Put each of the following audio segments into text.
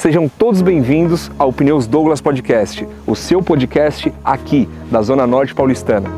Sejam todos bem-vindos ao Pneus Douglas Podcast, o seu podcast aqui da Zona Norte Paulistana.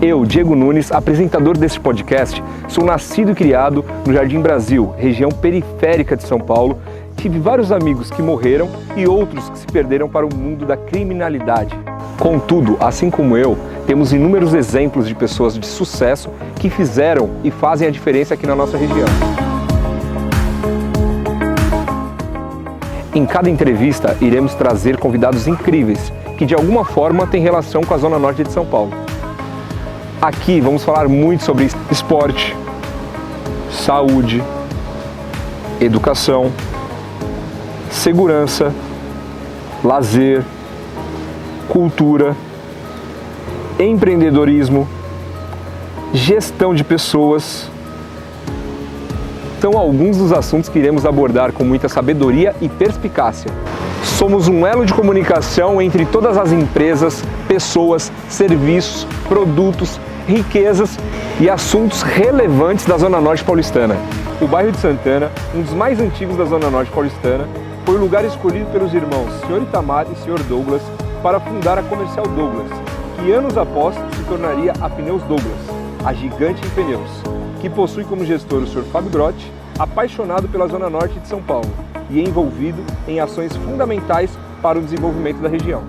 Eu, Diego Nunes, apresentador deste podcast, sou nascido e criado no Jardim Brasil, região periférica de São Paulo. Tive vários amigos que morreram e outros que se perderam para o mundo da criminalidade. Contudo, assim como eu, temos inúmeros exemplos de pessoas de sucesso que fizeram e fazem a diferença aqui na nossa região. Em cada entrevista, iremos trazer convidados incríveis que de alguma forma têm relação com a Zona Norte de São Paulo. Aqui vamos falar muito sobre esporte, saúde, educação, segurança, lazer, cultura, empreendedorismo, gestão de pessoas. São alguns dos assuntos que iremos abordar com muita sabedoria e perspicácia. Somos um elo de comunicação entre todas as empresas, pessoas, serviços, produtos, riquezas e assuntos relevantes da Zona Norte Paulistana. O bairro de Santana, um dos mais antigos da Zona Norte Paulistana, foi o lugar escolhido pelos irmãos Sr. Itamar e Sr. Douglas para fundar a Comercial Douglas, que anos após se tornaria a Pneus Douglas, a gigante em pneus, que possui como gestor o Sr. Fábio Grotti, apaixonado pela Zona Norte de São Paulo e envolvido em ações fundamentais para o desenvolvimento da região.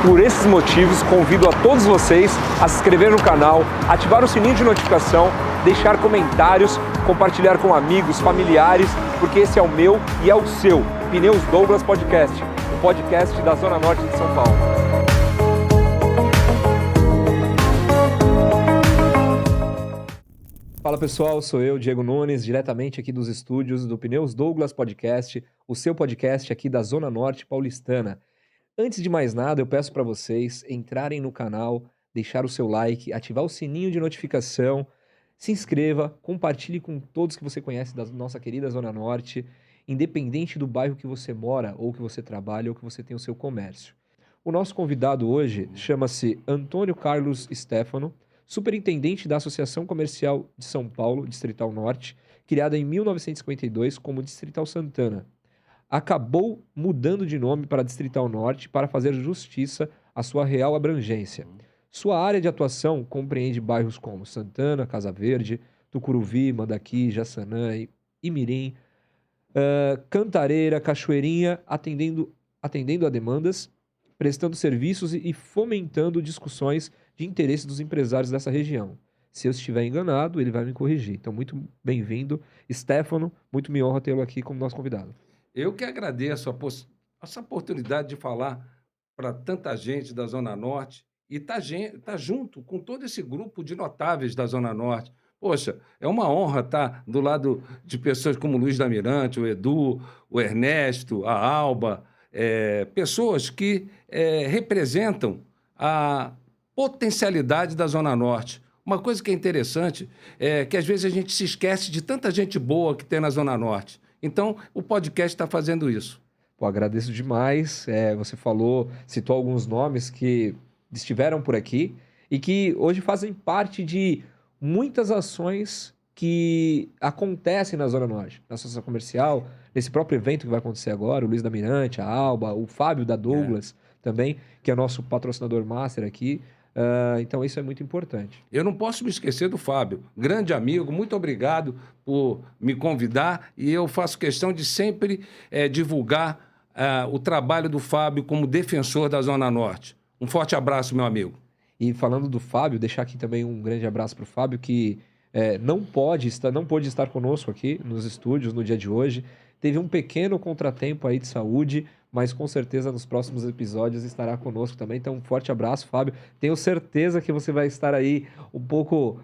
Por esses motivos, convido a todos vocês a se inscrever no canal, ativar o sininho de notificação, deixar comentários, compartilhar com amigos, familiares, porque esse é o meu e é o seu Pneus Douglas Podcast, o podcast da Zona Norte de São Paulo. Fala pessoal, sou eu, Diego Nunes, diretamente aqui dos estúdios do Pneus Douglas Podcast, o seu podcast aqui da Zona Norte Paulistana. Antes de mais nada, eu peço para vocês entrarem no canal, deixar o seu like, ativar o sininho de notificação, se inscreva, compartilhe com todos que você conhece da nossa querida Zona Norte, independente do bairro que você mora, ou que você trabalha, ou que você tem o seu comércio. O nosso convidado hoje chama-se Antônio Carlos Stefano, superintendente da Associação Comercial de São Paulo, Distrital Norte, criada em 1952 como Distrital Santana. Acabou mudando de nome para Distrital Norte para fazer justiça à sua real abrangência. Sua área de atuação compreende bairros como Santana, Casa Verde, Tucuruvi, Mandaki, Jaçanã, Imirim, Cantareira, Cachoeirinha, atendendo a demandas, prestando serviços e fomentando discussões de interesse dos empresários dessa região. Se eu estiver enganado, ele vai me corrigir. Então, muito bem-vindo, Stefano. Muito me honra tê-lo aqui como nosso convidado. Eu que agradeço essa oportunidade de falar para tanta gente da Zona Norte e tá junto com todo esse grupo de notáveis da Zona Norte. Poxa, é uma honra estar do lado de pessoas como o Luiz da Mirante, o Edu, o Ernesto, a Alba, pessoas que representam a potencialidade da Zona Norte. Uma coisa que é interessante é que às vezes a gente se esquece de tanta gente boa que tem na Zona Norte. Então, o podcast está fazendo isso. Pô, agradeço demais. Você citou alguns nomes que estiveram por aqui e que hoje fazem parte de muitas ações que acontecem na Zona Norte, na Associação Comercial, nesse próprio evento que vai acontecer agora, o Luiz da Mirante, a Alba, o Fábio da Douglas também, que é nosso patrocinador master aqui. Então isso é muito importante. Eu não posso me esquecer do Fábio, grande amigo, muito obrigado por me convidar e eu faço questão de sempre divulgar o trabalho do Fábio como defensor da Zona Norte. Um forte abraço, meu amigo. E falando do Fábio, deixar aqui também um grande abraço para o Fábio, que não pôde estar conosco aqui nos estúdios no dia de hoje. Teve um pequeno contratempo aí de saúde, mas com certeza nos próximos episódios estará conosco também. Então, um forte abraço, Fábio. Tenho certeza que você vai estar aí um pouco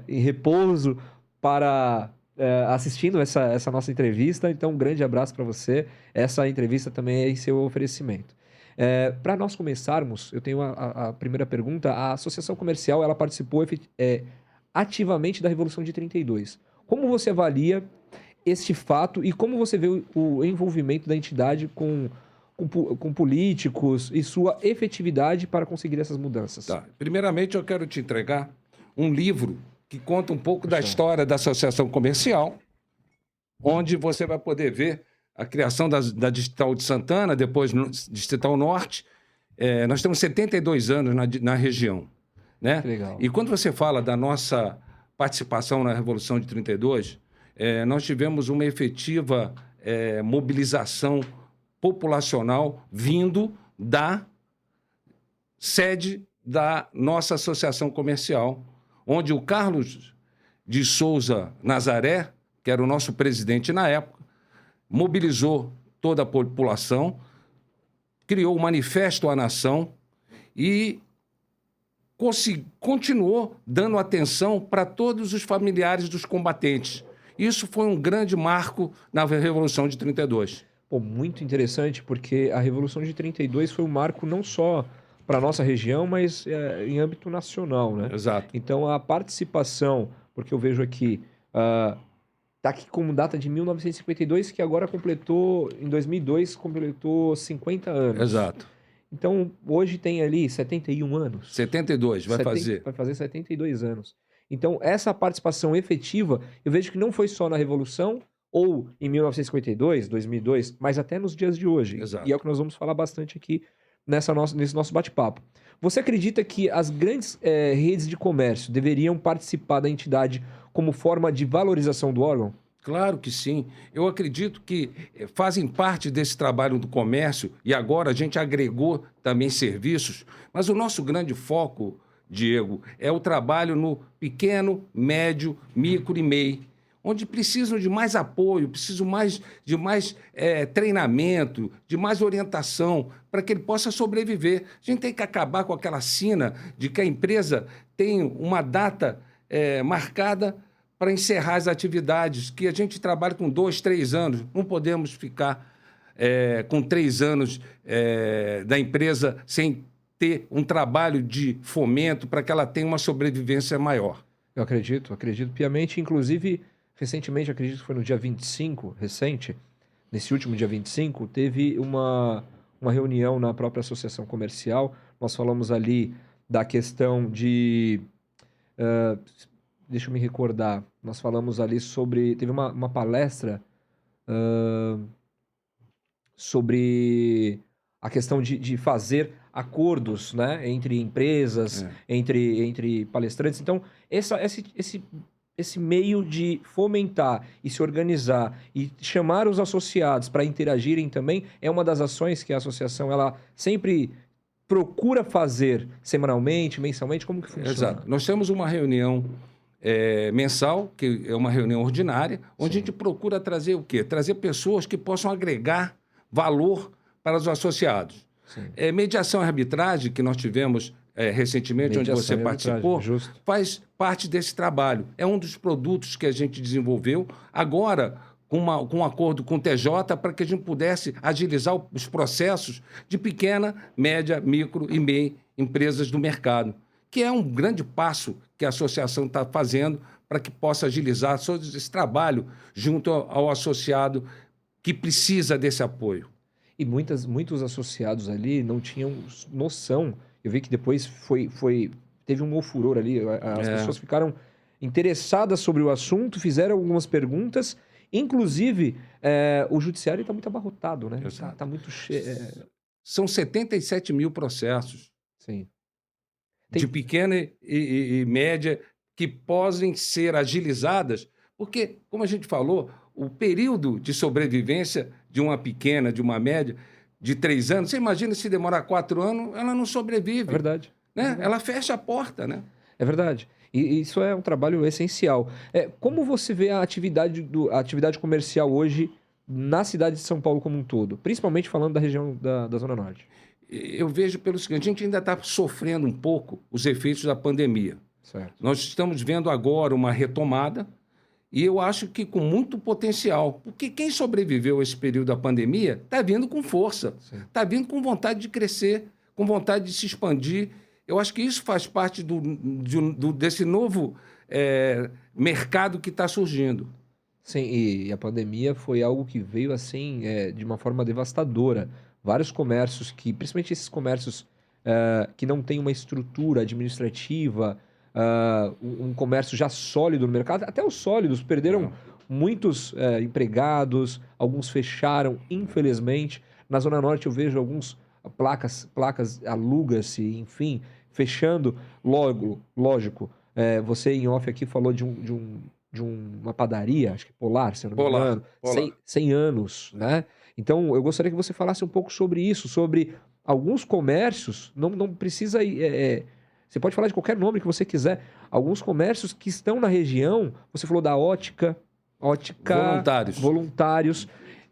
em repouso para assistindo essa nossa entrevista. Então, um grande abraço para você. Essa entrevista também é em seu oferecimento. Para nós começarmos, eu tenho a primeira pergunta. A Associação Comercial ela participou ativamente da Revolução de 32. Como você avalia este fato e como você vê o envolvimento da entidade com políticos e sua efetividade para conseguir essas mudanças? Tá. Primeiramente, eu quero te entregar um livro que conta um pouco da história da Associação Comercial, onde você vai poder ver a criação da Distrital de Santana, depois Distrital Norte. Nós temos 72 anos na região, né? Que legal. E quando você fala da nossa participação na Revolução de 32, nós tivemos uma efetiva mobilização populacional vindo da sede da nossa associação comercial, onde o Carlos de Souza Nazaré, que era o nosso presidente na época, mobilizou toda a população, criou o Manifesto à Nação e continuou dando atenção para todos os familiares dos combatentes. Isso foi um grande marco na Revolução de 32. Pô, muito interessante, porque a Revolução de 32 foi um marco não só para a nossa região, mas em âmbito nacional, né? Exato. Então, a participação, porque eu vejo aqui, está aqui como data de 1952, que agora em 2002, completou 50 anos. Exato. Então, hoje tem ali 71 anos. 72, vai fazer. Vai fazer 72 anos. Então, essa participação efetiva, eu vejo que não foi só na Revolução, ou em 1952, 2002, mas até nos dias de hoje. Exato. E é o que nós vamos falar bastante aqui nesse nosso bate-papo. Você acredita que as grandes redes de comércio deveriam participar da entidade como forma de valorização do órgão? Claro que sim. Eu acredito que fazem parte desse trabalho do comércio e agora a gente agregou também serviços, mas o nosso grande foco, Diego, é o trabalho no pequeno, médio, micro e MEI, onde precisam de mais apoio, precisam de mais treinamento, de mais orientação, para que ele possa sobreviver. A gente tem que acabar com aquela sina de que a empresa tem uma data marcada para encerrar as atividades, que a gente trabalha com 2, 3 anos. Não podemos ficar com 3 anos da empresa sem ter um trabalho de fomento para que ela tenha uma sobrevivência maior. Eu acredito piamente. Inclusive, recentemente, acredito que foi no dia 25, nesse último dia 25, teve uma reunião na própria Associação Comercial. Nós falamos ali da questão de... deixa eu me recordar. Nós falamos ali sobre... Teve uma palestra sobre a questão de fazer acordos, né, entre empresas, entre palestrantes. Então, esse meio de fomentar e se organizar e chamar os associados para interagirem também é uma das ações que a associação ela sempre procura fazer semanalmente, mensalmente. Como que funciona? Exato. Nós temos uma reunião mensal, que é uma reunião ordinária, onde a gente procura trazer o quê? Trazer pessoas que possam agregar valor para os associados. Mediação e arbitragem, que nós tivemos recentemente, onde você participou, faz parte desse trabalho. É um dos produtos que a gente desenvolveu, agora com um acordo com o TJ, para que a gente pudesse agilizar os processos de pequena, média, micro e MEI empresas do mercado, que é um grande passo que a associação está fazendo para que possa agilizar todo esse trabalho junto ao associado que precisa desse apoio. E muitos associados ali não tinham noção. Eu vi que depois teve um furor ali. As pessoas ficaram interessadas sobre o assunto, fizeram algumas perguntas. Inclusive, o judiciário está muito abarrotado, né? Está muito cheio. São 77 mil processos. Sim. De pequena e média que podem ser agilizadas, porque, como a gente falou, o período de sobrevivência de uma pequena, de uma média, de 3 anos, você imagina se demorar 4 anos, ela não sobrevive. É verdade. Né? É verdade. Ela fecha a porta, né? É verdade. E isso é um trabalho essencial. Como você vê a atividade comercial hoje na cidade de São Paulo como um todo? Principalmente falando da região da Zona Norte. Eu vejo pelo seguinte, a gente ainda está sofrendo um pouco os efeitos da pandemia. Certo. Nós estamos vendo agora uma retomada e eu acho que com muito potencial, porque quem sobreviveu a esse período da pandemia está vindo com força, está vindo com vontade de crescer, com vontade de se expandir. Eu acho que isso faz parte desse novo mercado que está surgindo. Sim, e a pandemia foi algo que veio assim de uma forma devastadora. Vários comércios, principalmente esses comércios que não têm uma estrutura administrativa um comércio já sólido no mercado. Até os sólidos perderam muitos empregados, alguns fecharam, infelizmente. Na Zona Norte eu vejo alguns placas aluga-se, enfim, fechando. Lógico, você em off aqui falou de uma padaria, acho que Polar, se eu não me engano, 100 anos, né? Então, eu gostaria que você falasse um pouco sobre isso, sobre alguns comércios, não precisa... você pode falar de qualquer nome que você quiser. Alguns comércios que estão na região, você falou da ótica, voluntários.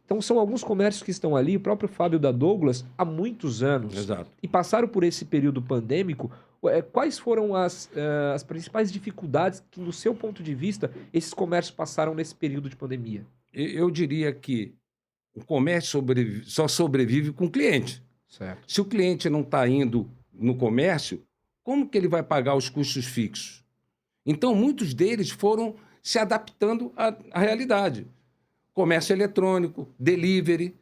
Então, são alguns comércios que estão ali, o próprio Fábio da Douglas, há muitos anos. Exato. E passaram por esse período pandêmico. Quais foram as principais dificuldades que, no seu ponto de vista, esses comércios passaram nesse período de pandemia? Eu diria que o comércio só sobrevive com o cliente. Certo. Se o cliente não está indo no comércio, como que ele vai pagar os custos fixos? Então, muitos deles foram se adaptando à realidade. Comércio eletrônico, delivery.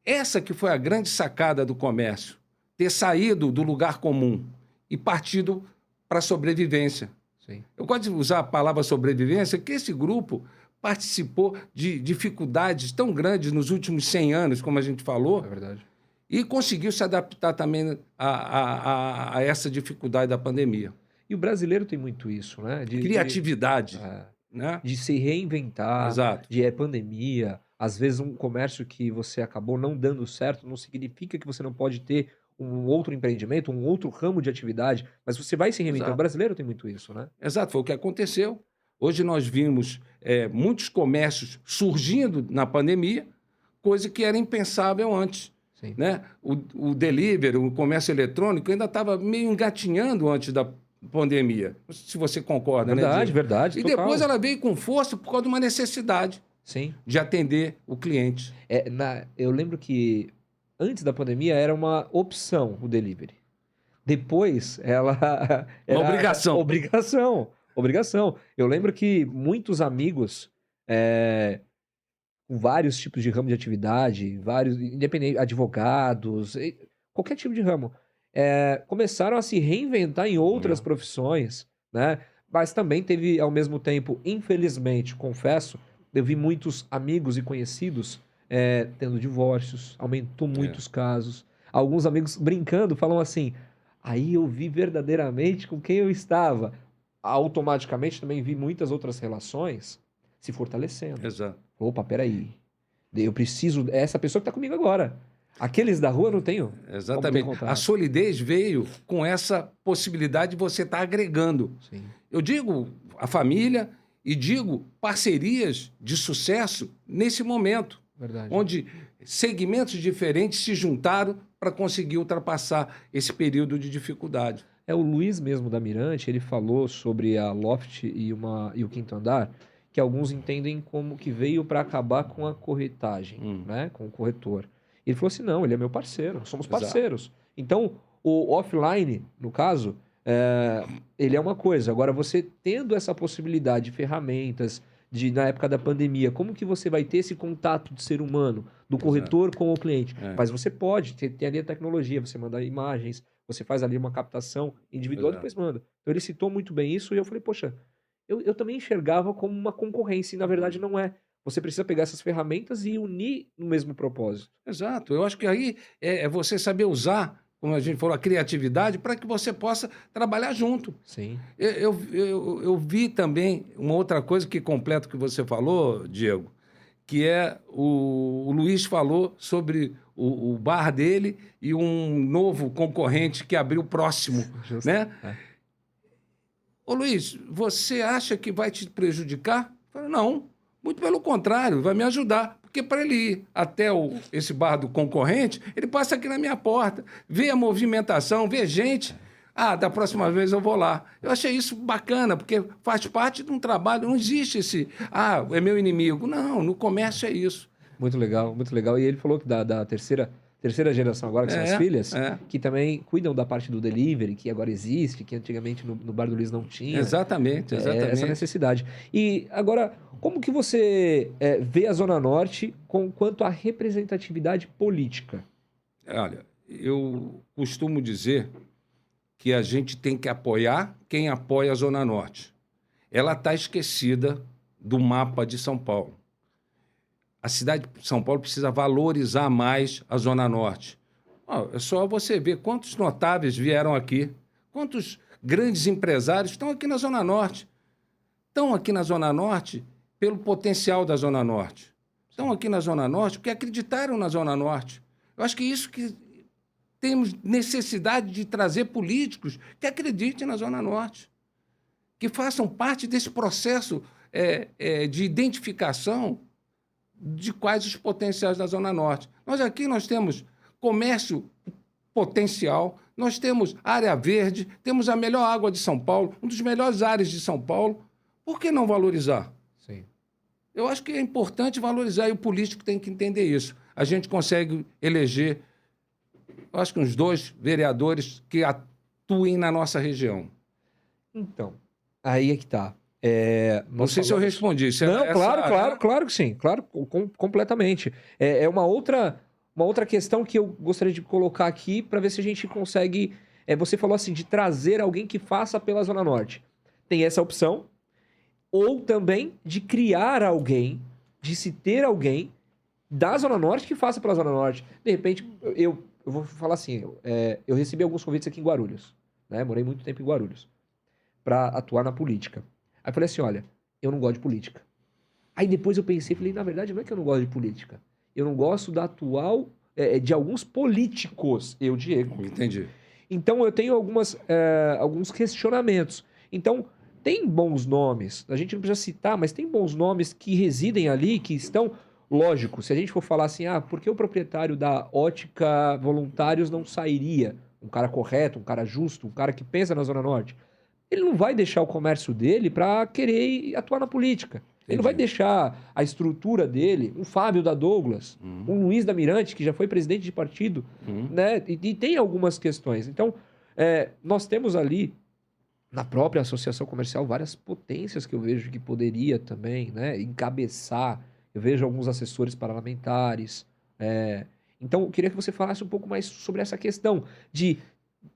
Essa que foi a grande sacada do comércio. Ter saído do lugar comum e partido para a sobrevivência. Sim. Eu gosto de usar a palavra sobrevivência, porque esse grupo participou de dificuldades tão grandes nos últimos 100 anos, como a gente falou. É verdade. E conseguiu se adaptar também a essa dificuldade da pandemia. E o brasileiro tem muito isso, né? Criatividade. Né? De se reinventar, Exato. de pandemia. Às vezes um comércio que você acabou não dando certo não significa que você não pode ter um outro empreendimento, um outro ramo de atividade, mas você vai se reinventar. Exato. O brasileiro tem muito isso, né? Exato, foi o que aconteceu. Hoje nós vimos muitos comércios surgindo na pandemia, coisa que era impensável antes. Sim. Né? O delivery, o comércio eletrônico ainda estava meio engatinhando antes da pandemia, se você concorda, Verdade, né? verdade. E total. depois ela veio com força por causa de uma necessidade. Sim. De atender o cliente. Eu lembro que antes da pandemia era uma opção o delivery. Depois ela era obrigação. Eu lembro que muitos amigos com vários tipos de ramo de atividade, independente, advogados, qualquer tipo de ramo, começaram a se reinventar em outras profissões, né? Mas também teve, ao mesmo tempo, infelizmente, confesso, eu vi muitos amigos e conhecidos tendo divórcios, aumentou muitos casos. Alguns amigos brincando falam assim, aí eu vi verdadeiramente com quem eu estava. Automaticamente também vi muitas outras relações se fortalecendo. Exato. Opa, peraí. Eu preciso... Essa pessoa que está comigo agora. Aqueles da rua eu não tenho. Exatamente. A solidez veio com essa possibilidade de você estar agregando. Sim. Eu digo a família e digo parcerias de sucesso nesse momento. Verdade. Onde segmentos diferentes se juntaram para conseguir ultrapassar esse período de dificuldade. O Luiz mesmo da Mirante, ele falou sobre a Loft e o Quinto Andar, que alguns entendem como que veio para acabar com a corretagem, né? Com o corretor. Ele falou assim, não, ele é meu parceiro, somos parceiros. Exato. Então, o offline, no caso, ele é uma coisa. Agora, você tendo essa possibilidade de ferramentas, na época da pandemia, como que você vai ter esse contato de ser humano, do corretor com o cliente? Mas você pode, tem ali a tecnologia, você manda imagens, você faz ali uma captação individual e depois manda. Então, ele citou muito bem isso e eu falei, poxa, eu também enxergava como uma concorrência e, na verdade, não é. Você precisa pegar essas ferramentas e unir no mesmo propósito. Exato. Eu acho que aí é você saber usar, como a gente falou, a criatividade para que você possa trabalhar junto. Sim. Eu vi também uma outra coisa que completa o que você falou, Diego, que o Luiz falou sobre o bar dele e um novo concorrente que abriu próximo, né? Ô Luiz, você acha que vai te prejudicar? Eu falei, não. Muito pelo contrário, vai me ajudar. Porque para ele ir até esse bar do concorrente, ele passa aqui na minha porta, vê a movimentação, vê gente. Da próxima vez eu vou lá. Eu achei isso bacana, porque faz parte de um trabalho. Não existe esse, é meu inimigo. Não, no comércio é isso. Muito legal, muito legal. E ele falou que da terceira geração agora, que são as filhas, que também cuidam da parte do delivery, que agora existe, que antigamente no Bar do Luiz não tinha. Exatamente. Essa necessidade. E agora, como que você vê a Zona Norte quanto à representatividade política? Olha, eu costumo dizer que a gente tem que apoiar quem apoia a Zona Norte. Ela está esquecida do mapa de São Paulo. A cidade de São Paulo precisa valorizar mais a Zona Norte. É só você ver quantos notáveis vieram aqui, quantos grandes empresários estão aqui na Zona Norte. Estão aqui na Zona Norte pelo potencial da Zona Norte. Estão aqui na Zona Norte porque acreditaram na Zona Norte. Eu acho que isso que temos necessidade de trazer políticos que acreditem na Zona Norte, que façam parte desse processo de identificação de quais os potenciais da Zona Norte. Nós temos comércio potencial, nós temos área verde, temos a melhor água de São Paulo, um dos melhores áreas de São Paulo. Por que não valorizar? Sim. Eu acho que é importante valorizar e o político tem que entender isso. A gente consegue eleger, eu acho que uns 2 vereadores que atuem na nossa região. Então, aí é que tá. Não sei se eu respondi. Não, claro que sim. Claro, completamente. É uma outra questão que eu gostaria de colocar aqui para ver se a gente consegue... você falou assim, de trazer alguém que faça pela Zona Norte. Tem essa opção. Ou também de criar alguém, de se ter alguém da Zona Norte que faça pela Zona Norte. De repente, eu vou falar assim, eu recebi alguns convites aqui em Guarulhos, né? Morei muito tempo em Guarulhos, para atuar na política. Aí eu falei assim, olha, eu não gosto de política. Aí depois eu pensei, falei, na verdade não é que eu não gosto de política. Eu não gosto da atual, de alguns políticos, eu, Diego. Entendi. Então eu tenho alguns questionamentos. Então, tem bons nomes, a gente não precisa citar, mas tem bons nomes que residem ali, que estão... Lógico, se a gente for falar assim, por que o proprietário da Ótica Voluntários não sairia? Um cara correto, um cara justo, um cara que pensa na Zona Norte. Ele não vai deixar o comércio dele para querer atuar na política. Entendi. Ele não vai deixar a estrutura dele, um Fábio da Douglas, um Luiz da Mirante, que já foi presidente de partido, né? E tem algumas questões. Então, nós temos ali, na própria associação comercial, várias potências que eu vejo que poderia também, né, encabeçar. Eu vejo alguns assessores parlamentares. Então, eu queria que você falasse um pouco mais sobre essa questão de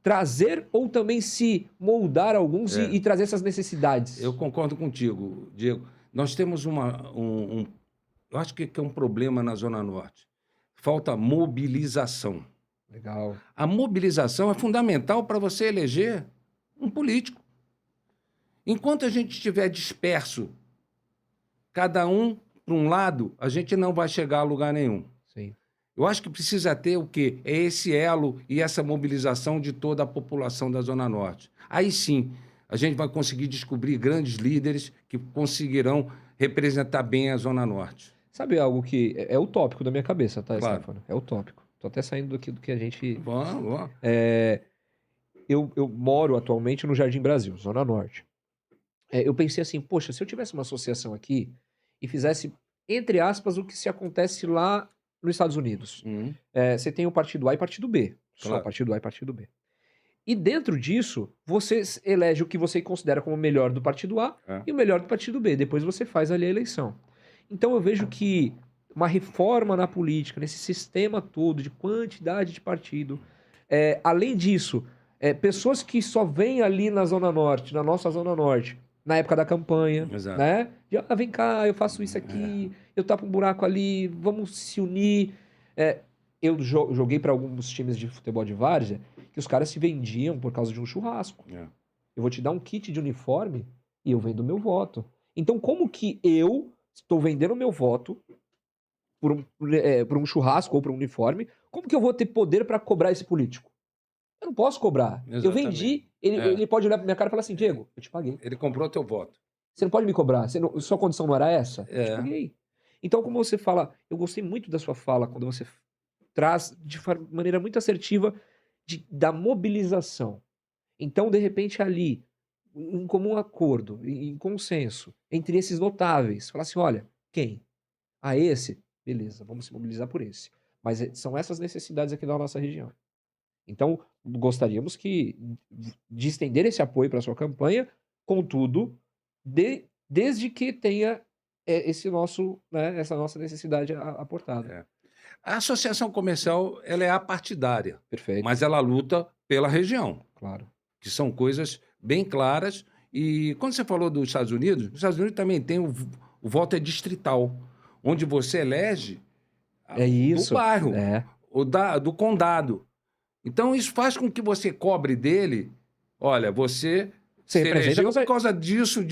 trazer ou também se moldar alguns e trazer essas necessidades. Eu concordo contigo, Diego. Nós temos eu acho que é um problema na Zona Norte. Falta mobilização. Legal. A mobilização é fundamental para você eleger um político. Enquanto a gente estiver disperso, cada um para um lado, a gente não vai chegar a lugar nenhum. Sim. Eu acho que precisa ter o quê? É esse elo e essa mobilização de toda a população da Zona Norte. Aí sim, a gente vai conseguir descobrir grandes líderes que conseguirão representar bem a Zona Norte. Sabe algo que é utópico da minha cabeça, tá, Claro. Stefano? É utópico. Tô até saindo do que a gente... Vamos. Eu moro atualmente no Jardim Brasil, Zona Norte. Eu pensei assim, poxa, se eu tivesse uma associação aqui e fizesse, entre aspas, o que se acontece lá nos Estados Unidos. Você tem o partido A e partido B. Claro. Só partido A e partido B. E dentro disso, você elege o que você considera como o melhor do partido A e o melhor do partido B. Depois você faz ali a eleição. Então eu vejo que uma reforma na política, nesse sistema todo de quantidade de partido, além disso, pessoas que só vêm ali na Zona Norte, na nossa Zona Norte, na época da campanha, Exato. né? Vem cá, eu faço isso aqui, eu tapo um buraco ali, vamos se unir. Eu joguei para alguns times de futebol de várzea que os caras se vendiam por causa de um churrasco. Eu vou te dar um kit de uniforme e eu vendo o meu voto. Então, como que eu estou vendendo o meu voto por um churrasco ou por um uniforme? Como que eu vou ter poder para cobrar esse político? Eu não posso cobrar. Exatamente. Eu vendi, ele pode olhar pra minha cara e falar assim, Diego, eu te paguei. Ele comprou teu voto. Você não pode me cobrar. Sua condição não era essa? Eu te paguei. Então, como você fala, eu gostei muito da sua fala, quando você traz de maneira muito assertiva da mobilização. Então, de repente, ali, em comum acordo, em consenso, entre esses notáveis, falar assim, olha, quem? Esse? Beleza, vamos se mobilizar por esse. Mas são essas necessidades aqui da nossa região. Então, gostaríamos de estender esse apoio para a sua campanha, contudo, desde que tenha essa nossa necessidade aportada. A associação comercial ela é apartidária. Perfeito. Mas ela luta pela região. Claro. que são coisas bem claras. E quando você falou dos Estados Unidos também tem o voto é distrital, onde você elege isso. do bairro, do condado. Então, isso faz com que você cobre dele, olha, você se elegeu por causa disso,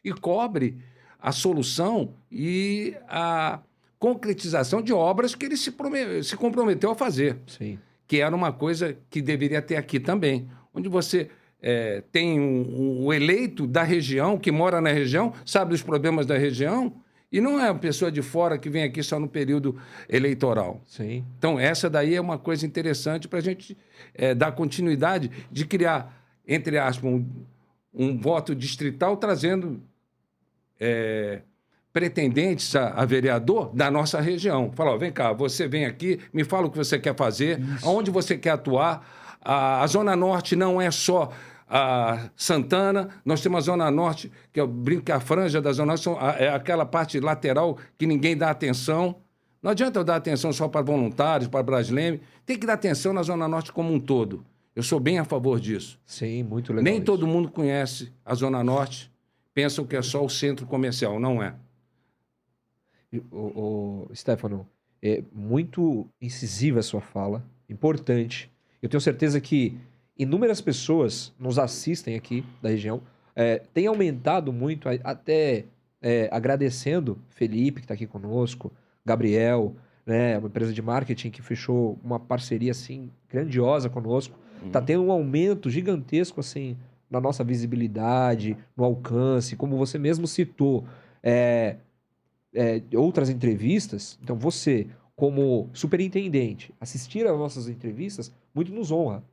e cobre a solução e a concretização de obras que ele se comprometeu a fazer. Sim. Que era uma coisa que deveria ter aqui também, onde você tem um eleito da região, que mora na região, sabe dos problemas da região, e não é uma pessoa de fora que vem aqui só no período eleitoral. Sim. Então, essa daí é uma coisa interessante para a gente dar continuidade de criar, entre aspas, um voto distrital, trazendo pretendentes a vereador da nossa região. Fala, ó, vem cá, você vem aqui, me fala o que você quer fazer, aonde você quer atuar. A Zona Norte não é só a Santana, nós temos a Zona Norte, que eu brinco que a franja da Zona Norte é aquela parte lateral que ninguém dá atenção. Não adianta eu dar atenção só para voluntários, para Brasleme, tem que dar atenção na Zona Norte como um todo. Eu sou bem a favor disso. Sim, muito legal. Nem todo mundo conhece a Zona Norte, pensam que é só o centro comercial, não é. Stefano, é muito incisiva a sua fala, importante. Eu tenho certeza que inúmeras pessoas nos assistem aqui da região. Tem aumentado muito, até agradecendo Felipe, que está aqui conosco, Gabriel, né, uma empresa de marketing que fechou uma parceria assim grandiosa conosco. Está tendo um aumento gigantesco assim na nossa visibilidade, no alcance, como você mesmo citou. Outras entrevistas, então você, como superintendente, assistir às nossas entrevistas, muito nos honra.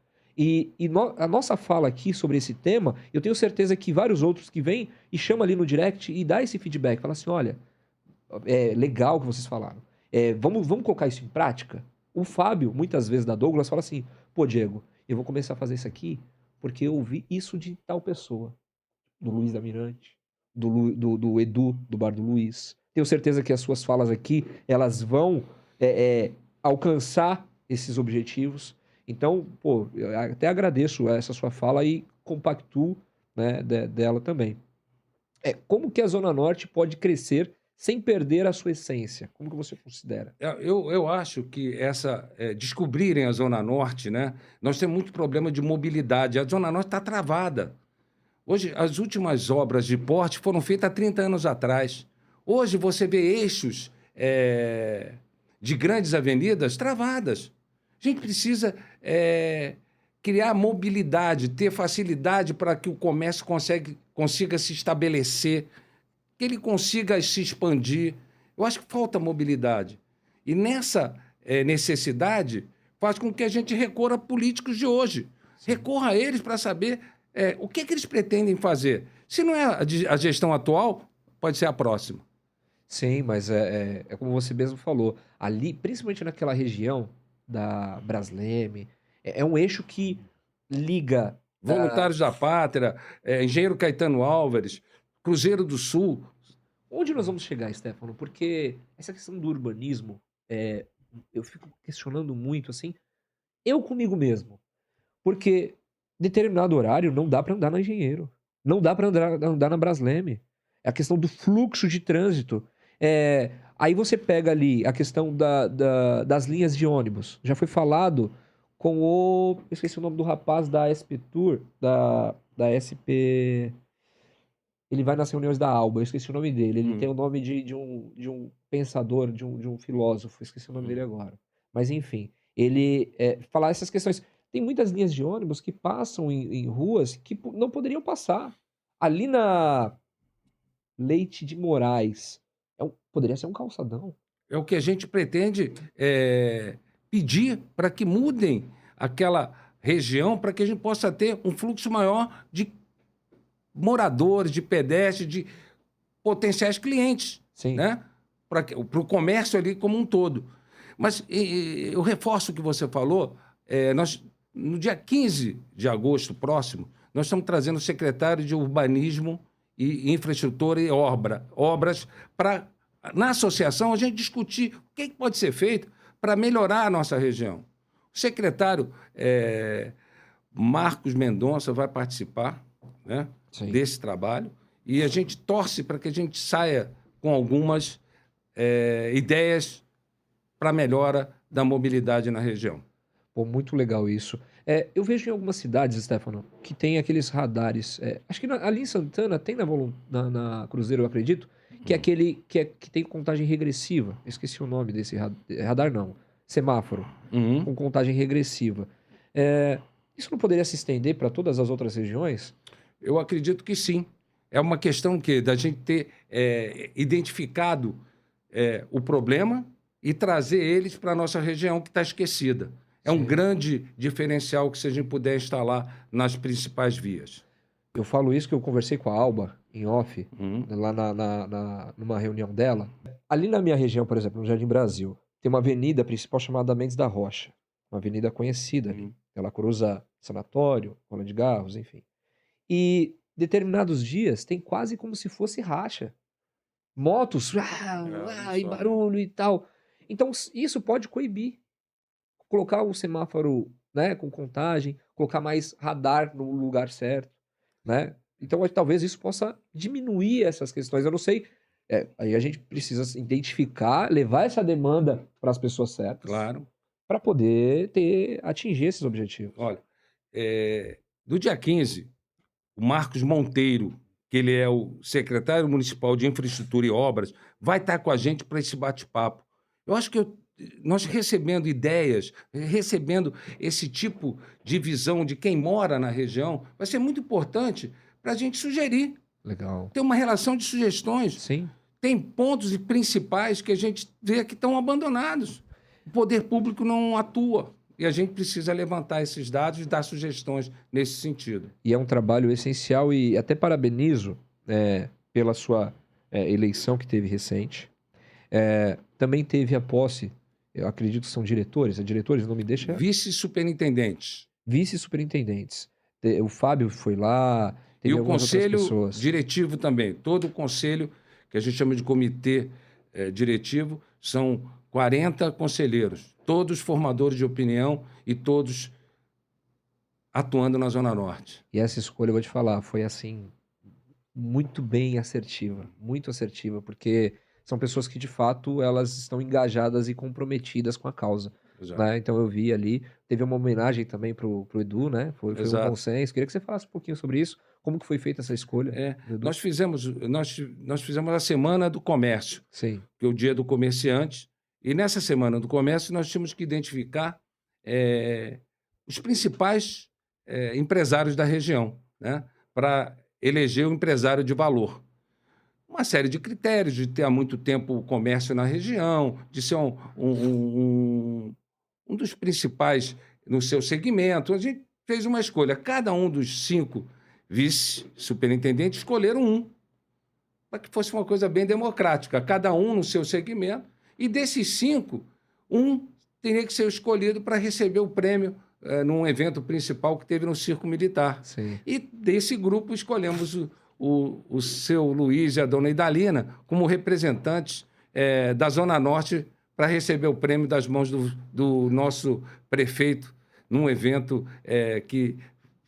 A nossa fala aqui sobre esse tema, eu tenho certeza que vários outros que vêm e chamam ali no direct e dá esse feedback, fala assim, olha, é legal o que vocês falaram, vamos colocar isso em prática? O Fábio, muitas vezes da Douglas, fala assim, pô, Diego, eu vou começar a fazer isso aqui porque eu ouvi isso de tal pessoa, do Luiz da Mirante, do Edu, do Bar do Luiz. Tenho certeza que as suas falas aqui, elas vão alcançar esses objetivos. Então, pô, eu até agradeço essa sua fala e compactuo, né, dela também. Como que a Zona Norte pode crescer sem perder a sua essência? Como que você considera? Eu acho que descobrirem a Zona Norte, né? Nós temos muito problema de mobilidade. A Zona Norte está travada. Hoje, as últimas obras de porte foram feitas há 30 anos atrás. Hoje você vê eixos de grandes avenidas travadas. A gente precisa criar mobilidade, ter facilidade para que o comércio consiga se estabelecer, que ele consiga se expandir. Eu acho que falta mobilidade. E nessa necessidade faz com que a gente recorra a políticos de hoje. Sim. Recorra a eles para saber o que eles pretendem fazer. Se não é a gestão atual, pode ser a próxima. Sim, mas é como você mesmo falou. Ali, principalmente naquela região da Brasleme, é um eixo que liga... Voluntários da Pátria, Engenheiro Caetano Álvares, Cruzeiro do Sul. Onde nós vamos chegar, Stefano? Porque essa questão do urbanismo, eu fico questionando muito, assim, eu comigo mesmo. Porque determinado horário não dá para andar na Engenheiro. Não dá para andar na Brasleme. É a questão do fluxo de trânsito. Aí você pega ali a questão das linhas de ônibus. Já foi falado com eu esqueci o nome do rapaz da SP Tour, da SP... Ele vai nas reuniões da Alba, eu esqueci o nome dele. Ele tem o nome de um pensador, de um filósofo, eu esqueci o nome dele agora. Mas enfim, ele falar essas questões. Tem muitas linhas de ônibus que passam em ruas que não poderiam passar. Ali na Leite de Moraes, poderia ser um calçadão. É o que a gente pretende pedir para que mudem aquela região, para que a gente possa ter um fluxo maior de moradores, de pedestres, de potenciais clientes. Sim. Né? Para o comércio ali como um todo. Mas eu reforço o que você falou, nós, no dia 15 de agosto próximo, nós estamos trazendo o secretário de Urbanismo e Infraestrutura e Obras para, na associação, a gente discutir o que pode ser feito para melhorar a nossa região. O secretário Marcos Mendonça vai participar, né, Sim. desse trabalho, e a gente torce para que a gente saia com algumas ideias para a melhora da mobilidade na região. Pô, muito legal isso. Eu vejo em algumas cidades, Stefano, que tem aqueles radares. Acho que ali em Santana tem na Cruzeiro, eu acredito, que é aquele que tem contagem regressiva. Eu esqueci o nome desse radar, não. Semáforo, com contagem regressiva. Isso não poderia se estender para todas as outras regiões? Eu acredito que sim. É uma questão da gente ter identificado o problema e trazer eles para a nossa região que está esquecida. É um grande diferencial que se a gente puder instalar nas principais vias. Eu falo isso que eu conversei com a Alba, em off, lá numa reunião dela. Ali na minha região, por exemplo, no Jardim Brasil, tem uma avenida principal chamada Mendes da Rocha. Uma avenida conhecida ali. Ela cruza Sanatório, Roland de Garros, enfim. E determinados dias tem quase como se fosse racha. Motos, e barulho e tal. Então, isso pode coibir. Colocar o semáforo, né, com contagem, colocar mais radar no lugar certo, né? Então, talvez isso possa diminuir essas questões. Eu não sei. Aí a gente precisa identificar, levar essa demanda para as pessoas certas. Claro. Para poder atingir esses objetivos. Olha, do dia 15, o Marcos Monteiro, que ele é o secretário municipal de Infraestrutura e Obras, vai estar com a gente para esse bate-papo. Eu acho que nós recebendo ideias, recebendo esse tipo de visão de quem mora na região, vai ser muito importante para a gente sugerir. Legal. Ter uma relação de sugestões. Sim. Tem pontos principais que a gente vê que estão abandonados. O poder público não atua. E a gente precisa levantar esses dados e dar sugestões nesse sentido. E é um trabalho essencial e até parabenizo pela sua eleição que teve recente. Também teve a posse, eu acredito que são diretores, diretores, não me deixa... Vice-superintendentes. Vice-superintendentes. O Fábio foi lá, teve e o conselho diretivo também. Todo o conselho, que a gente chama de comitê diretivo, são 40 conselheiros, todos formadores de opinião e todos atuando na Zona Norte. E essa escolha, eu vou te falar, foi assim, muito bem assertiva, muito assertiva, porque são pessoas que, de fato, elas estão engajadas e comprometidas com a causa. Né? Então eu vi ali, teve uma homenagem também pro Edu, né? Foi um consenso. Queria que você falasse um pouquinho sobre isso, como que foi feita essa escolha. Nós fizemos a Semana do Comércio, Sim. que é o Dia do Comerciante, e nessa Semana do Comércio nós tínhamos que identificar os principais empresários da região, né? Para eleger o empresário de valor. Uma série de critérios, de ter há muito tempo o comércio na região, de ser um dos principais no seu segmento. A gente fez uma escolha. Cada um dos 5 vice-superintendentes escolheram um, para que fosse uma coisa bem democrática. Cada um no seu segmento. E desses 5, um teria que ser escolhido para receber o prêmio num evento principal que teve no Circo Militar. Sim. E desse grupo escolhemos o seu Luiz e a dona Idalina como representantes da Zona Norte para receber o prêmio das mãos do nosso prefeito num evento que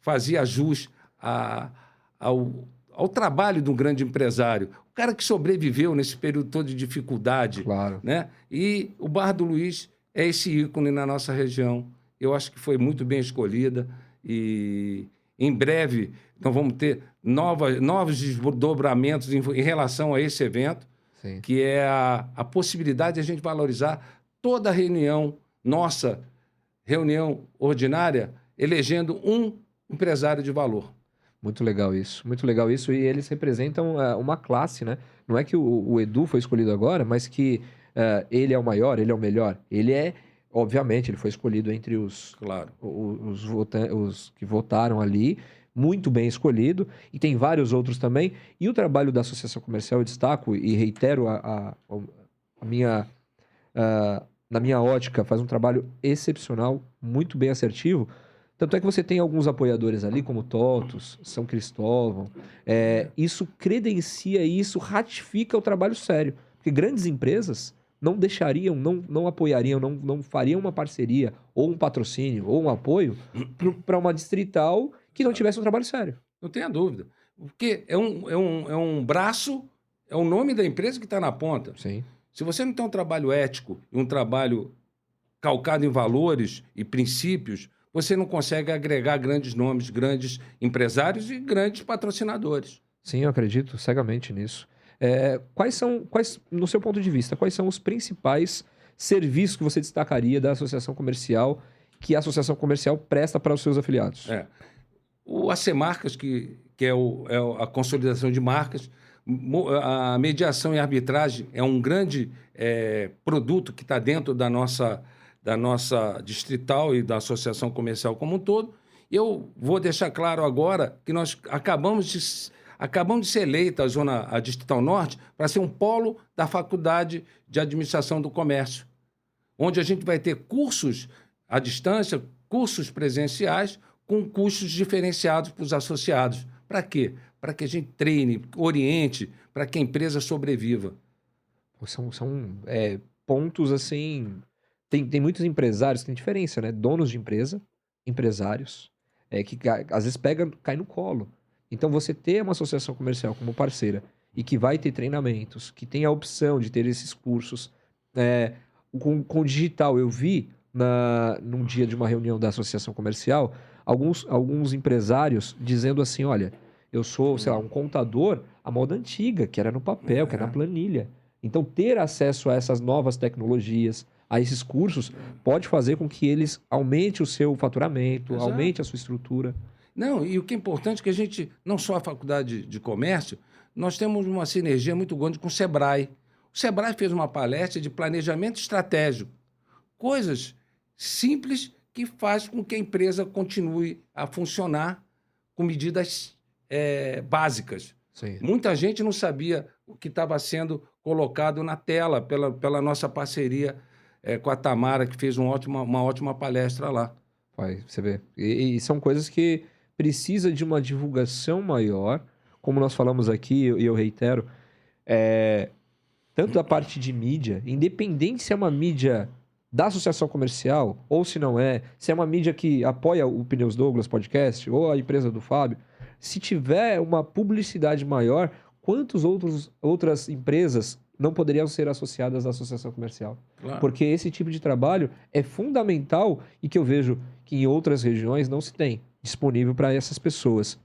fazia jus ao trabalho de um grande empresário. O cara que sobreviveu nesse período todo de dificuldade. Claro. Né? E o Bar do Luiz é esse ícone na nossa região. Eu acho que foi muito bem escolhida e em breve nós vamos ter novos desdobramentos em relação a esse evento. Sim. Que é a possibilidade de a gente valorizar toda a nossa reunião ordinária, elegendo um empresário de valor. Muito legal isso, muito legal isso. E eles representam uma classe, né? Não é que o Edu foi escolhido agora, mas que ele é o maior, ele é o melhor. Obviamente, ele foi escolhido entre os que votaram ali, muito bem escolhido, e tem vários outros também. E o trabalho da Associação Comercial, eu destaco e reitero na minha ótica, faz um trabalho excepcional, muito bem assertivo. Tanto é que você tem alguns apoiadores ali, como TOTUS, São Cristóvão. Isso credencia e isso ratifica o trabalho sério. Porque grandes empresas não deixariam, não apoiariam, não fariam uma parceria, ou um patrocínio, ou um apoio para uma distrital que não tivesse um trabalho sério. Não tenha dúvida. Porque é um braço, é o nome da empresa que está na ponta. Sim. Se você não tem um trabalho ético e um trabalho calcado em valores e princípios, você não consegue agregar grandes nomes, grandes empresários e grandes patrocinadores. Sim, eu acredito cegamente nisso. No seu ponto de vista, quais são os principais serviços que você destacaria da associação comercial que a associação comercial presta para os seus afiliados? O AC Marcas, que é a consolidação de marcas, a mediação e arbitragem é um grande produto que está dentro da nossa distrital e da associação comercial como um todo. Eu vou deixar claro agora que nós acabamos de ser eleita a Distrital Norte para ser um polo da Faculdade de Administração do Comércio, onde a gente vai ter cursos à distância, cursos presenciais, com custos diferenciados para os associados. Para quê? Para que a gente treine, oriente, para que a empresa sobreviva. São pontos assim... Tem muitos empresários, tem diferença, né? Donos de empresa, empresários, que às vezes cai no colo. Então, você ter uma associação comercial como parceira e que vai ter treinamentos, que tem a opção de ter esses cursos, com o digital. Eu vi, num dia de uma reunião da associação comercial, alguns empresários dizendo assim, olha, eu sou, sei lá, um contador à moda antiga, que era no papel, que era na planilha. Então, ter acesso a essas novas tecnologias, a esses cursos, pode fazer com que eles aumentem o seu faturamento, aumente a sua estrutura. Não, e o que é importante é que a gente, não só a Faculdade de Comércio, nós temos uma sinergia muito grande com o Sebrae. O Sebrae fez uma palestra de planejamento estratégico. Coisas simples que faz com que a empresa continue a funcionar com medidas básicas. Sim. Muita gente não sabia o que estava sendo colocado na tela pela nossa parceria com a Tamara, que fez uma ótima palestra lá. Vai, você vê. E são coisas que precisa de uma divulgação maior, como nós falamos aqui, e eu reitero, tanto da parte de mídia, independente se é uma mídia da associação comercial, ou se não se é uma mídia que apoia o Pneus Douglas Podcast, ou a empresa do Fábio, se tiver uma publicidade maior, quantas outras empresas não poderiam ser associadas à associação comercial? Claro. Porque esse tipo de trabalho é fundamental e que eu vejo que em outras regiões não se tem disponível para essas pessoas.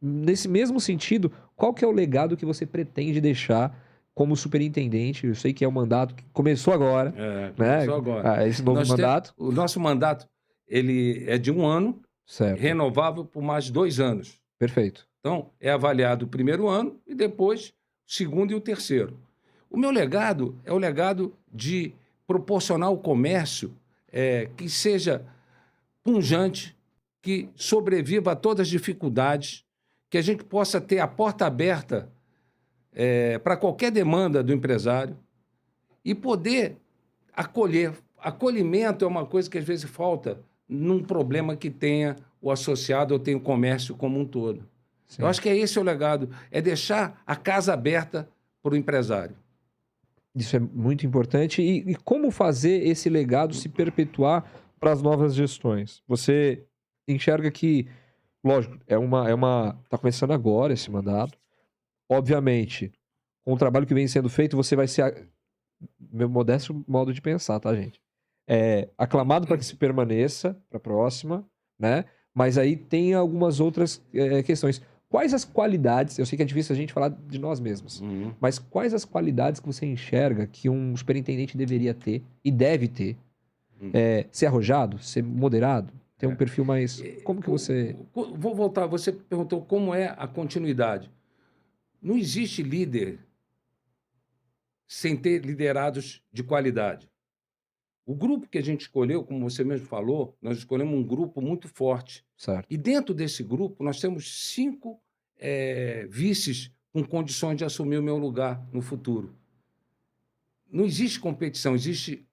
Nesse mesmo sentido, qual que é o legado que você pretende deixar como superintendente? Eu sei que é um mandato que começou agora. Começou agora. Esse novo mandato. O nosso mandato ele é de 1 ano, certo, renovável por mais 2 anos. Perfeito. Então, é avaliado o primeiro ano e depois o segundo e o terceiro. O meu legado é o legado de proporcionar ao comércio que seja pujante, que sobreviva a todas as dificuldades, que a gente possa ter a porta aberta para qualquer demanda do empresário e poder acolher. Acolhimento é uma coisa que às vezes falta num problema que tenha o associado ou tenha o comércio como um todo. Sim. Eu acho que esse o legado, é deixar a casa aberta para o empresário. Isso é muito importante. E como fazer esse legado se perpetuar para as novas gestões? Você enxerga que, lógico, tá começando agora esse mandato. Obviamente, com o trabalho que vem sendo feito, você vai ser, meu modesto modo de pensar, tá, gente? Aclamado para que se permaneça para a próxima, né? Mas aí tem algumas outras questões. Quais as qualidades, eu sei que é difícil a gente falar de nós mesmos, mas quais as qualidades que você enxerga que um superintendente deveria ter e deve ter? Ser arrojado, ser moderado, ter um perfil mais... Como que você... Vou voltar, você perguntou como é a continuidade. Não existe líder sem ter liderados de qualidade. O grupo que a gente escolheu, como você mesmo falou, nós escolhemos um grupo muito forte. Certo. E dentro desse grupo, nós temos 5 vices com condições de assumir o meu lugar no futuro. Não existe competição, existe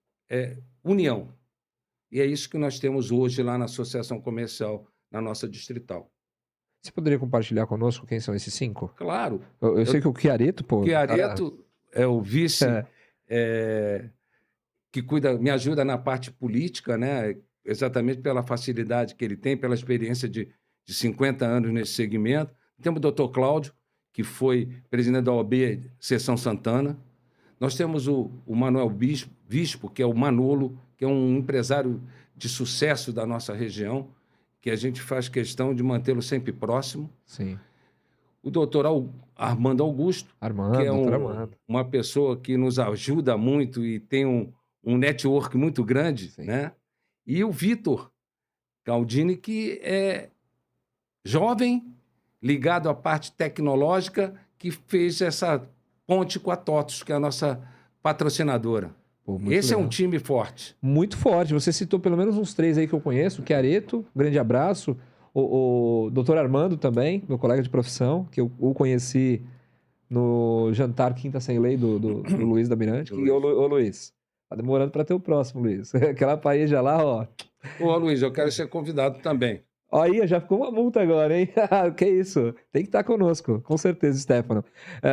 união. E é isso que nós temos hoje lá na Associação Comercial, na nossa distrital. Você poderia compartilhar conosco quem são esses 5? Claro. Eu sei que o Chiareto, pô... O Chiareto é o vice que cuida, me ajuda na parte política, né? Exatamente pela facilidade que ele tem, pela experiência de 50 anos nesse segmento. Temos o doutor Cláudio, que foi presidente da OAB Seção Santana. Nós temos o Manuel Bispo, que é o Manolo, que é um empresário de sucesso da nossa região, que a gente faz questão de mantê-lo sempre próximo. Sim. O doutor Armando Augusto, que é uma pessoa que nos ajuda muito e tem um network muito grande, Sim. né? E o Vitor Galdini, que é jovem, ligado à parte tecnológica, que fez essa ponte com a TOTUS, que é a nossa patrocinadora. Pô, muito Esse legal. é um time forte. Muito forte. Você citou pelo menos uns 3 aí que eu conheço. O Chiareto, um grande abraço. O doutor Armando também, meu colega de profissão, que eu o conheci no jantar Quinta Sem Lei do Luiz da Mirante. Ô, Luiz, tá demorando para ter o próximo, Luiz. Aquela paeja lá, ó. Ô, Luiz, eu quero ser convidado também. Aí, já ficou uma multa agora, hein? Que isso? Tem que estar conosco, com certeza, Stefano.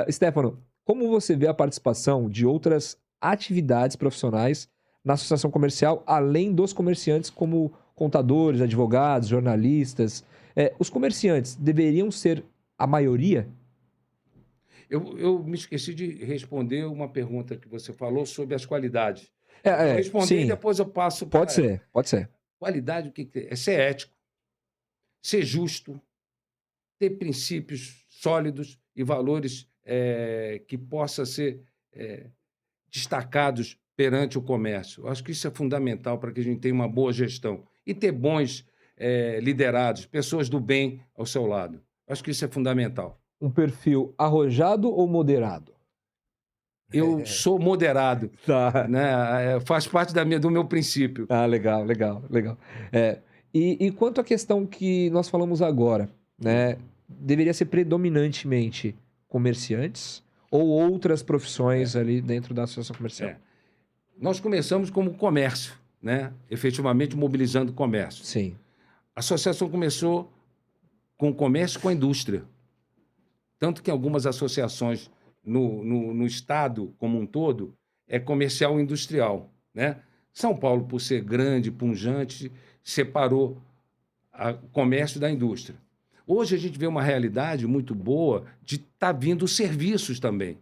Stefano, como você vê a participação de outras atividades profissionais na associação comercial, além dos comerciantes, como contadores, advogados, jornalistas? Os comerciantes deveriam ser a maioria? Eu me esqueci de responder uma pergunta que você falou sobre as qualidades. Vou responder sim. E depois eu passo Pode para ser, pode ser. Qualidade, o que é? É ser ético, ser justo, ter princípios sólidos e valores que possam ser destacados perante o comércio. Eu acho que isso é fundamental para que a gente tenha uma boa gestão. E ter bons liderados, pessoas do bem ao seu lado. Eu acho que isso é fundamental. Um perfil arrojado ou moderado? Eu sou moderado, Tá. né? Faz parte do meu princípio. Ah, legal. E quanto à questão que nós falamos agora, né? Deveria ser predominantemente comerciantes ou outras profissões ali dentro da associação comercial? Nós começamos como comércio, né? Efetivamente mobilizando o comércio. Sim. A associação começou com o comércio e com a indústria. Tanto que algumas associações no estado como um todo é comercial e industrial, né? São Paulo, por ser grande, pujante, separou o comércio da indústria. Hoje a gente vê uma realidade muito boa de estar vindo os serviços também.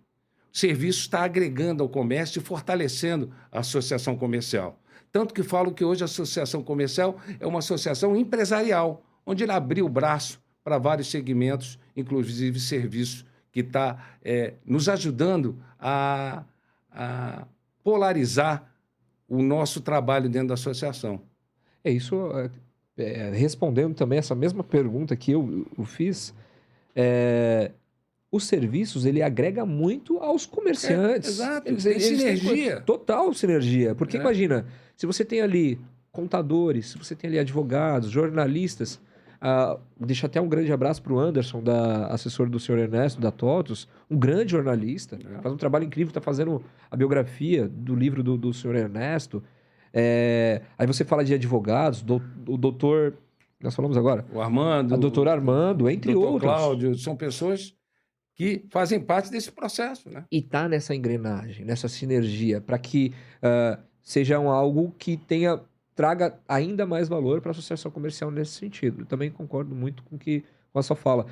O serviço está agregando ao comércio e fortalecendo a associação comercial. Tanto que falo que hoje a associação comercial é uma associação empresarial, onde ela abriu o braço para vários segmentos, inclusive serviços, que está nos ajudando a polarizar o nosso trabalho dentro da associação. Isso, respondendo também essa mesma pergunta que eu fiz, os serviços, ele agrega muito aos comerciantes. Exato, tem sinergia. Total sinergia. Porque imagina, se você tem ali contadores, se você tem ali advogados, jornalistas, deixa até um grande abraço para o Anderson, assessor do senhor Ernesto, da TOTUS, um grande jornalista, faz um trabalho incrível, está fazendo a biografia do livro do senhor Ernesto. Aí você fala de advogados, o doutor, nós falamos agora, o Armando, a doutora Armando, entre outros. O Cláudio, são pessoas que fazem parte desse processo, né? E tá nessa engrenagem, nessa sinergia, para que seja algo que traga ainda mais valor para a associação comercial nesse sentido. Eu também concordo muito com a sua fala.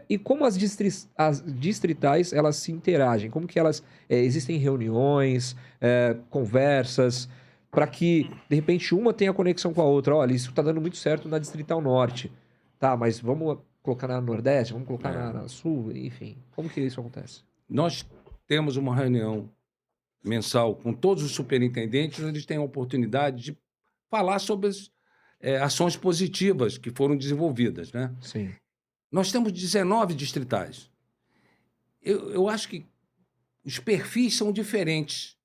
E como as distritais, elas se interagem? Como que elas... existem reuniões, conversas, para que, de repente, uma tenha conexão com a outra. Olha, isso está dando muito certo na Distrital Norte. Tá, mas vamos colocar na Nordeste, vamos colocar na Sul, enfim. Como que isso acontece? Nós temos uma reunião mensal com todos os superintendentes, onde eles têm a oportunidade de falar sobre as ações positivas que foram desenvolvidas, né? Sim. Nós temos 19 distritais. Eu acho que os perfis são diferentes.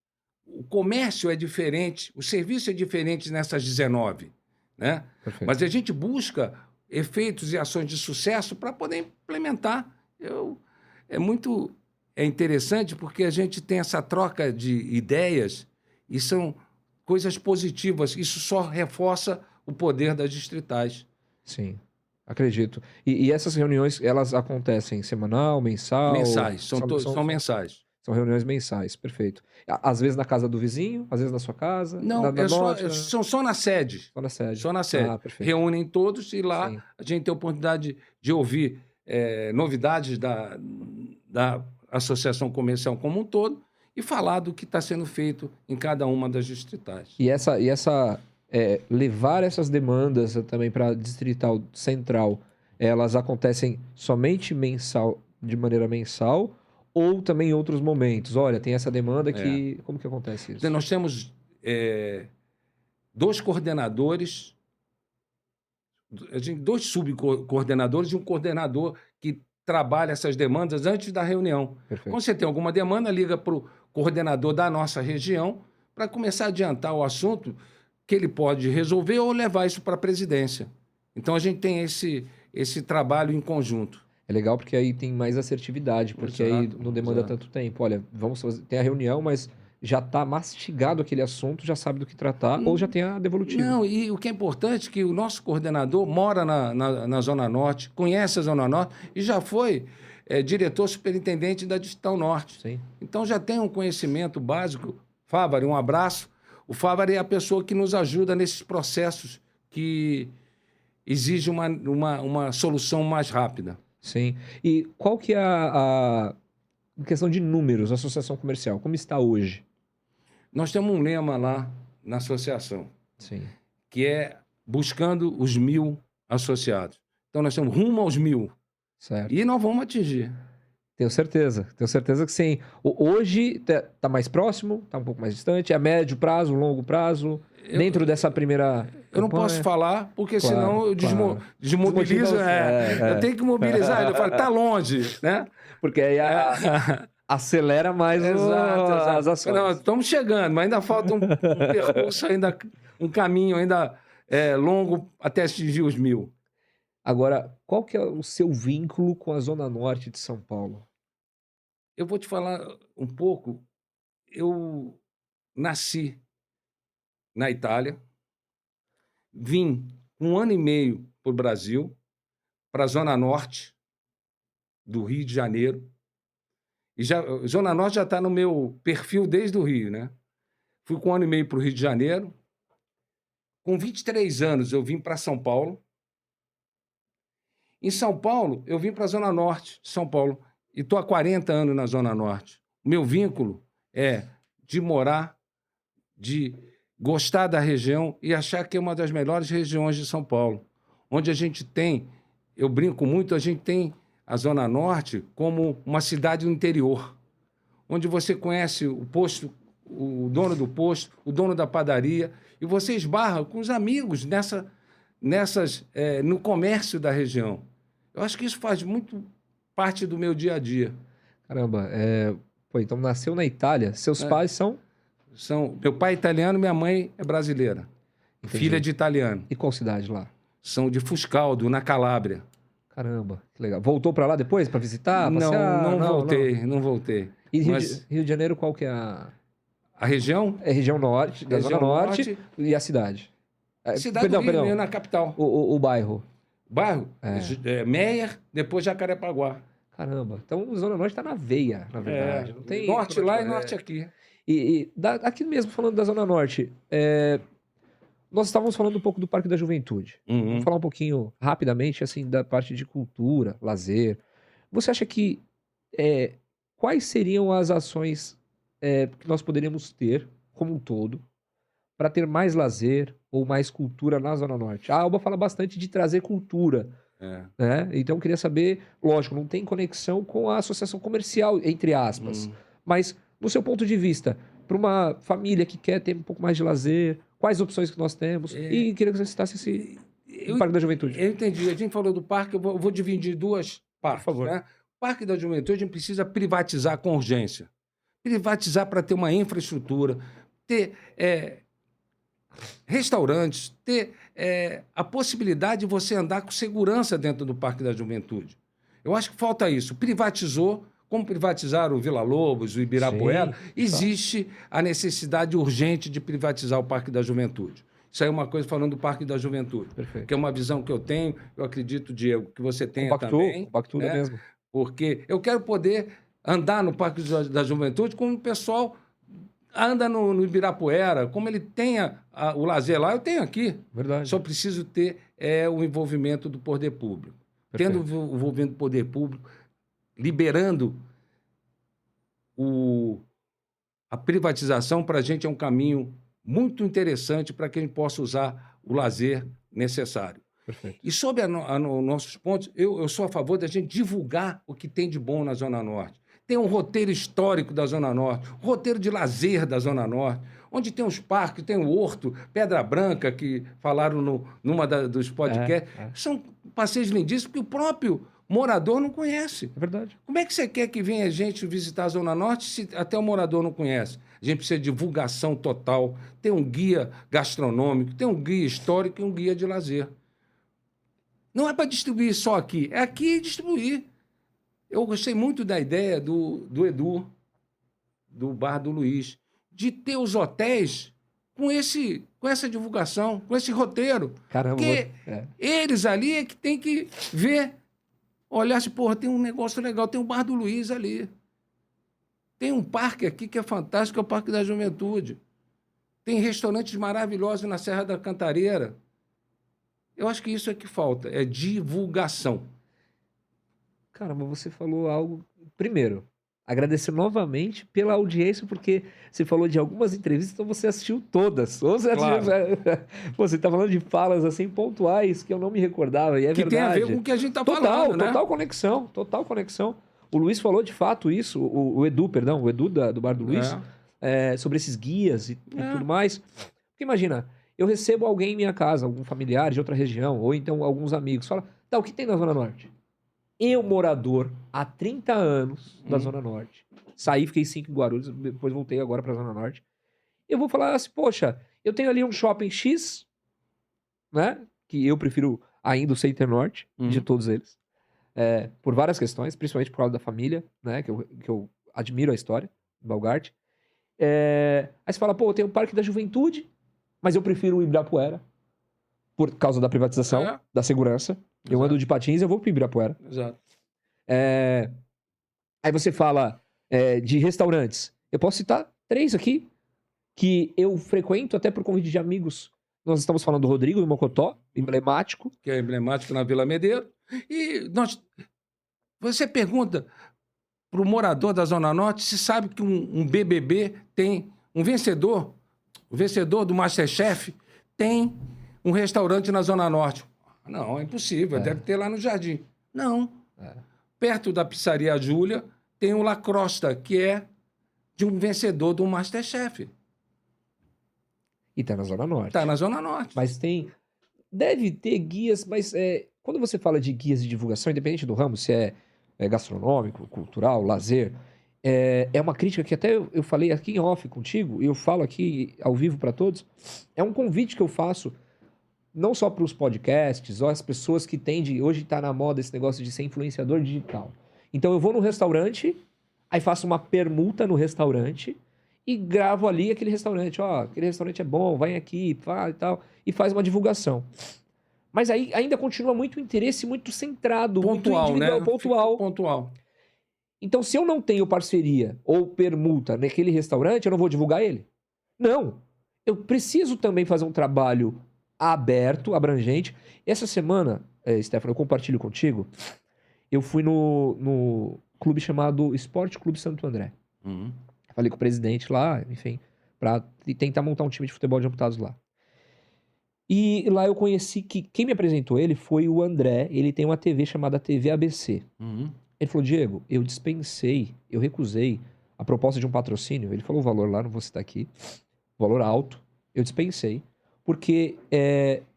O comércio é diferente, o serviço é diferente nessas 19, né? Perfeito. Mas a gente busca efeitos e ações de sucesso para poder implementar. É interessante porque a gente tem essa troca de ideias e são coisas positivas. Isso só reforça o poder das distritais. Sim, acredito. E essas reuniões, elas acontecem semanal, mensal? Mensais, são mensais. São reuniões mensais, perfeito. Às vezes na casa do vizinho, às vezes na sua casa? Não, são só na sede. Só na sede. Só na sede. Ah, perfeito. Reúnem todos e lá Sim. a gente tem a oportunidade de ouvir novidades da associação comercial como um todo e falar do que está sendo feito em cada uma das distritais. E levar essas demandas também para a distrital central, elas acontecem somente de maneira mensal ou também em outros momentos? Olha, tem essa demanda que... Como que acontece isso? Então, nós temos 2 coordenadores, 2 subcoordenadores e um coordenador que trabalha essas demandas antes da reunião. Perfeito. Quando você tem alguma demanda, liga para o coordenador da nossa região para começar a adiantar o assunto que ele pode resolver ou levar isso para a presidência. Então, a gente tem esse trabalho em conjunto. É legal porque aí tem mais assertividade, porque aí não demanda tanto tempo. Olha, vamos fazer, tem a reunião, mas já está mastigado aquele assunto, já sabe do que tratar, ou já tem a devolutiva. Não, e o que é importante é que o nosso coordenador mora na Zona Norte, conhece a Zona Norte e já foi diretor superintendente da Distrital Norte. Sim. Então já tem um conhecimento básico. Fávari, um abraço. O Fávari é a pessoa que nos ajuda nesses processos que exigem uma solução mais rápida. Sim. E qual que é em questão de números, a associação comercial, como está hoje? Nós temos um lema lá na associação, Sim. que é buscando os 1000 associados. Então nós estamos rumo aos 1000. Certo. E nós vamos atingir. Tenho certeza que sim. Hoje está mais próximo, está um pouco mais distante, é a médio prazo, longo prazo, dentro dessa primeira Eu não posso falar, porque senão eu desmobilizo. Desmotiva Eu tenho que mobilizar. Eu falo, está longe, né? Porque aí acelera mais as ações. Não, estamos chegando, mas ainda falta um percurso, um caminho ainda longo até atingir os 1000. Agora, qual que é o seu vínculo com a Zona Norte de São Paulo? Eu vou te falar um pouco. Eu nasci na Itália, vim 1 ano e meio para o Brasil, para a Zona Norte do Rio de Janeiro. E Zona Norte já está no meu perfil desde o Rio, né? Fui com 1 ano e meio para o Rio de Janeiro. Com 23 anos, eu vim para São Paulo. Em São Paulo, eu vim para a Zona Norte de São Paulo e estou há 40 anos na Zona Norte. O meu vínculo é de morar, de gostar da região e achar que é uma das melhores regiões de São Paulo. Onde a gente tem, eu brinco muito, a gente tem a Zona Norte como uma cidade do interior, onde você conhece o posto, o dono do posto, o dono da padaria, e você esbarra com os amigos no comércio da região. Eu acho que isso faz muito parte do meu dia a dia. Caramba, então nasceu na Itália. Seus pais são? Meu pai é italiano, minha mãe é brasileira. Entendi. Filha de italiano. E qual cidade lá? São de Fuscaldo, na Calábria. Caramba, que legal. Voltou para lá depois para visitar, passear? Não voltei. E Rio de Janeiro, qual que é a região? É região norte, da Zona Norte e a cidade. Cidade do Rio, na capital. O bairro. Bairro? Meier, depois Jacarepaguá. Caramba, então Zona Norte está na veia, na verdade. Não tem norte lá e norte aqui. Aqui mesmo, falando da Zona Norte, nós estávamos falando um pouco do Parque da Juventude. Vamos falar um pouquinho, rapidamente, assim, da parte de cultura, lazer. Você acha que quais seriam as ações que nós poderíamos ter, como um todo, para ter mais lazer ou mais cultura na Zona Norte? A Alba fala bastante de trazer cultura. Né? Então, eu queria saber, lógico, não tem conexão com a associação comercial, entre aspas, mas, no seu ponto de vista, para uma família que quer ter um pouco mais de lazer, quais opções que nós temos? E queria que você citasse o Parque da Juventude. Eu entendi. A gente falou do parque, eu vou dividir em 2 partes. Por favor. Né? O Parque da Juventude, a gente precisa privatizar com urgência. Privatizar para ter uma infraestrutura, ter restaurantes, ter a possibilidade de você andar com segurança dentro do Parque da Juventude. Eu acho que falta isso. Privatizou, como privatizaram o Vila Lobos, o Ibirapuera, existe a necessidade urgente de privatizar o Parque da Juventude. Isso aí é uma coisa falando do Parque da Juventude. Perfeito. Que é uma visão que eu tenho, eu acredito, Diego, que você tenha também. Compactua mesmo. Porque eu quero poder andar no Parque da Juventude como o pessoal anda no Ibirapuera, como ele tem o lazer lá, eu tenho aqui. Verdade. Só preciso ter o envolvimento do poder público. Perfeito. Tendo o envolvimento do poder público, liberando a privatização, para a gente é um caminho muito interessante para que a gente possa usar o lazer necessário. Perfeito. E sobre nossos pontos, eu sou a favor da gente divulgar o que tem de bom na Zona Norte. Tem um roteiro histórico da Zona Norte, um roteiro de lazer da Zona Norte, onde tem os parques, tem o Horto, Pedra Branca, que falaram numa dos podcasts. São passeios lindíssimos que o próprio morador não conhece. É verdade. Como é que você quer que venha gente visitar a Zona Norte se até o morador não conhece? A gente precisa de divulgação total, tem um guia gastronômico, tem um guia histórico e um guia de lazer. Não é para distribuir só aqui, é aqui e distribuir. Eu gostei muito da ideia do Edu, do Bar do Luiz, de ter os hotéis com essa divulgação, com esse roteiro. Caramba. Porque eles ali é que tem que ver, olhar assim, porra, tem um negócio legal, tem o Bar do Luiz ali. Tem um parque aqui que é fantástico, é o Parque da Juventude. Tem restaurantes maravilhosos na Serra da Cantareira. Eu acho que isso é que falta, é divulgação. Caramba, você falou algo... Primeiro, agradecer novamente pela audiência, porque você falou de algumas entrevistas, então você assistiu todas. Ou você Claro. Você está falando de falas assim pontuais que eu não me recordava, e é Que verdade. tem a ver com o que a gente está falando, né? Total conexão. O Luiz falou de fato isso, o Edu do Bar do Luiz, sobre esses guias e tudo mais. Porque imagina, eu recebo alguém em minha casa, algum familiar de outra região, ou então alguns amigos, fala, tá, o que tem na Zona Norte? Eu, morador, há 30 anos da Zona Norte, saí, fiquei 5 em Guarulhos, depois voltei agora pra Zona Norte, eu vou falar assim, poxa, eu tenho ali um shopping X, né, que eu prefiro ainda o Center Norte, de todos eles, por várias questões, principalmente por causa da família, né, que eu admiro a história, do Balgart. Aí você fala, pô, eu tenho o Parque da Juventude, mas eu prefiro o Ibirapuera, por causa da privatização, da segurança. Eu ando de patins e eu vou pro Ibirapuera. Exato. Aí você fala de restaurantes. Eu posso citar 3 aqui, que eu frequento até por convite de amigos. Nós estamos falando do Rodrigo, do Mocotó, emblemático. Que é emblemático na Vila Medeiro. E você pergunta para o morador da Zona Norte se sabe que um BBB tem um vencedor, o vencedor do MasterChef tem um restaurante na Zona Norte. Não, é impossível, deve ter lá no Jardim. Não. Perto da Pizzaria Júlia tem o La Crosta, que é de um vencedor do MasterChef. E tá na Zona Norte. Está na Zona Norte. Mas deve ter guias, mas quando você fala de guias de divulgação, independente do ramo, se é gastronômico, cultural, lazer, é uma crítica que até eu falei aqui em off contigo, e eu falo aqui ao vivo para todos, é um convite que eu faço, não só para os podcasts, ou as pessoas que tendem, hoje tá na moda esse negócio de ser influenciador digital. Então eu vou no restaurante, aí faço uma permuta no restaurante, e gravo ali aquele restaurante, aquele restaurante é bom, vai aqui, e tal, e faz uma divulgação. Mas aí ainda continua muito interesse, muito centrado, Pontual, muito individual, né? pontual. Então, se eu não tenho parceria ou permuta naquele restaurante, eu não vou divulgar ele? Não. Eu preciso também fazer um trabalho aberto, abrangente. Essa semana, Stefano, eu compartilho contigo, eu fui no clube chamado Esporte Clube Santo André. Falei com o presidente lá, enfim, para tentar montar um time de futebol de amputados lá. E lá eu conheci que quem me apresentou ele foi o André. Ele tem uma TV chamada TV ABC. Ele falou, Diego, eu recusei a proposta de um patrocínio. Ele falou o valor lá, não vou citar aqui. Valor alto. Eu dispensei. Porque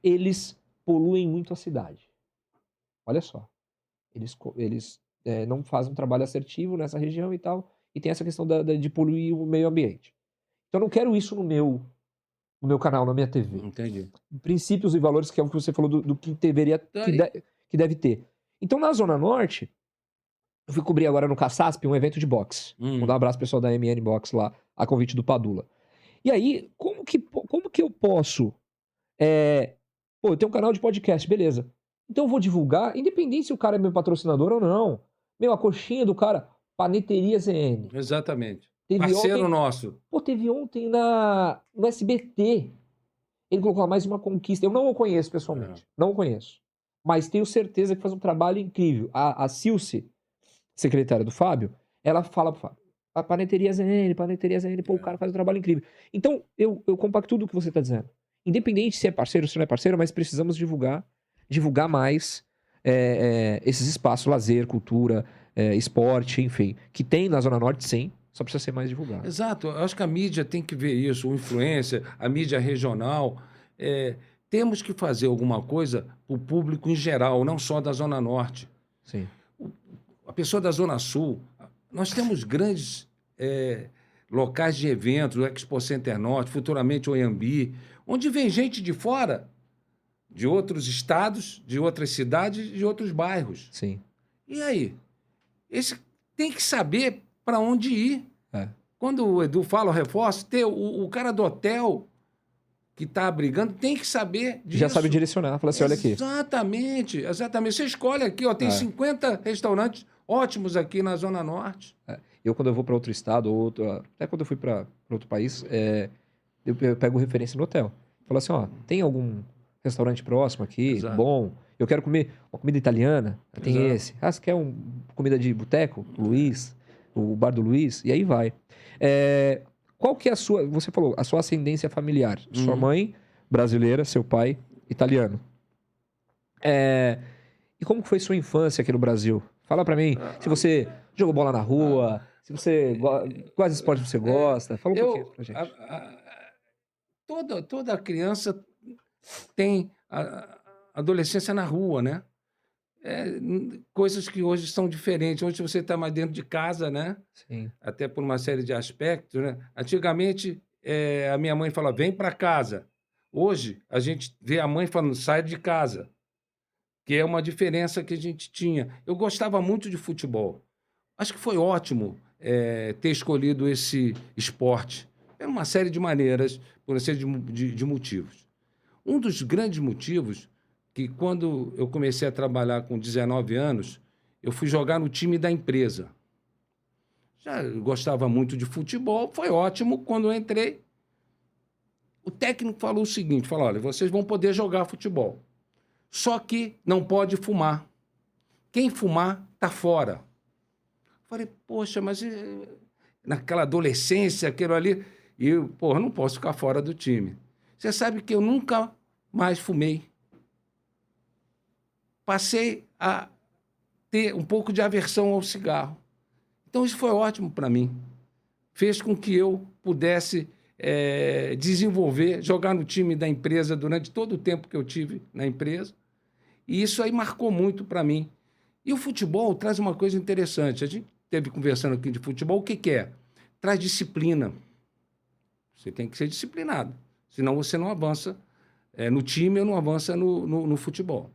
eles poluem muito a cidade. Olha só. Eles não fazem um trabalho assertivo nessa região e tal. E tem essa questão de poluir o meio ambiente. Então eu não quero isso no meu canal, na minha TV. Entendi. Princípios e valores, que é o que você falou do que deveria, que deve ter. Então, na Zona Norte, eu fui cobrir agora no Caçasp um evento de boxe. Vou dar um abraço pro pessoal da MN Box lá, a convite do Padula. E aí, como que eu posso... eu tenho um canal de podcast, beleza. Então eu vou divulgar, independente se o cara é meu patrocinador ou não. A coxinha do cara... Paneteria ZN. Exatamente. Teve Parceiro ontem, nosso. pô, teve ontem no SBT. Ele colocou lá mais uma conquista. Eu não o conheço pessoalmente. Não o conheço. Mas tenho certeza que faz um trabalho incrível. A Silce, secretária do Fábio, ela fala pro Fábio: a Paneteria ZN, pô, o cara faz um trabalho incrível. Então, eu compacto tudo o que você tá dizendo. Independente se é parceiro ou se não é parceiro, mas precisamos divulgar mais esses espaços, lazer, cultura, esporte, enfim, que tem na Zona Norte, sim, só precisa ser mais divulgado. Exato. Eu acho que a mídia tem que ver isso, o influencer, a mídia regional. Temos que fazer alguma coisa para o público em geral, não só da Zona Norte. Sim. A pessoa da Zona Sul, nós temos grandes locais de eventos, o Expo Center Norte, futuramente o Anhembi, onde vem gente de fora, de outros estados, de outras cidades, de outros bairros. Sim. E aí? Esse tem que saber para onde ir. Quando o Edu fala, eu reforço, o cara do hotel que está brigando tem que saber disso. Já sabe direcionar. Fala assim, olha aqui. Exatamente, exatamente. Você escolhe aqui, ó, tem 50 restaurantes ótimos aqui na Zona Norte. Eu, quando eu vou para outro estado, até quando eu fui para outro país, eu pego referência no hotel. Falo assim, ó, tem algum restaurante próximo aqui, Exato. bom? Eu quero comer uma comida italiana, tem Exato. esse. Você quer comida de boteco? Luiz, o bar do Luiz, e aí vai. Qual que é você falou, a sua ascendência familiar? Sua mãe, brasileira, seu pai, italiano. E como que foi sua infância aqui no Brasil? Fala pra mim, se você jogou bola na rua, se você... Quais esportes você gosta? Fala um pouquinho pra gente. Toda criança tem a adolescência na rua, né? Coisas que hoje são diferentes. Hoje você está mais dentro de casa, né? Sim. Até por uma série de aspectos, né? Antigamente, a minha mãe falava, vem para casa. Hoje, a gente vê a mãe falando, sai de casa. Que é uma diferença que a gente tinha. Eu gostava muito de futebol. Acho que foi ótimo ter escolhido esse esporte. Por uma série de maneiras, por uma série de motivos. Um dos grandes motivos que, quando eu comecei a trabalhar com 19 anos, eu fui jogar no time da empresa. Já gostava muito de futebol, foi ótimo. Quando eu entrei, o técnico falou o seguinte, falou, olha, vocês vão poder jogar futebol, só que não pode fumar. Quem fumar, tá fora. Falei, poxa, mas naquela adolescência, aquilo ali, eu não posso ficar fora do time. Você sabe que eu nunca mais fumei. Passei a ter um pouco de aversão ao cigarro. Então, isso foi ótimo para mim. Fez com que eu pudesse desenvolver, jogar no time da empresa durante todo o tempo que eu tive na empresa. E isso aí marcou muito para mim. E o futebol traz uma coisa interessante. A gente esteve conversando aqui de futebol. O que é? Traz disciplina. Você tem que ser disciplinado. Senão você não avança no time ou não avança no futebol.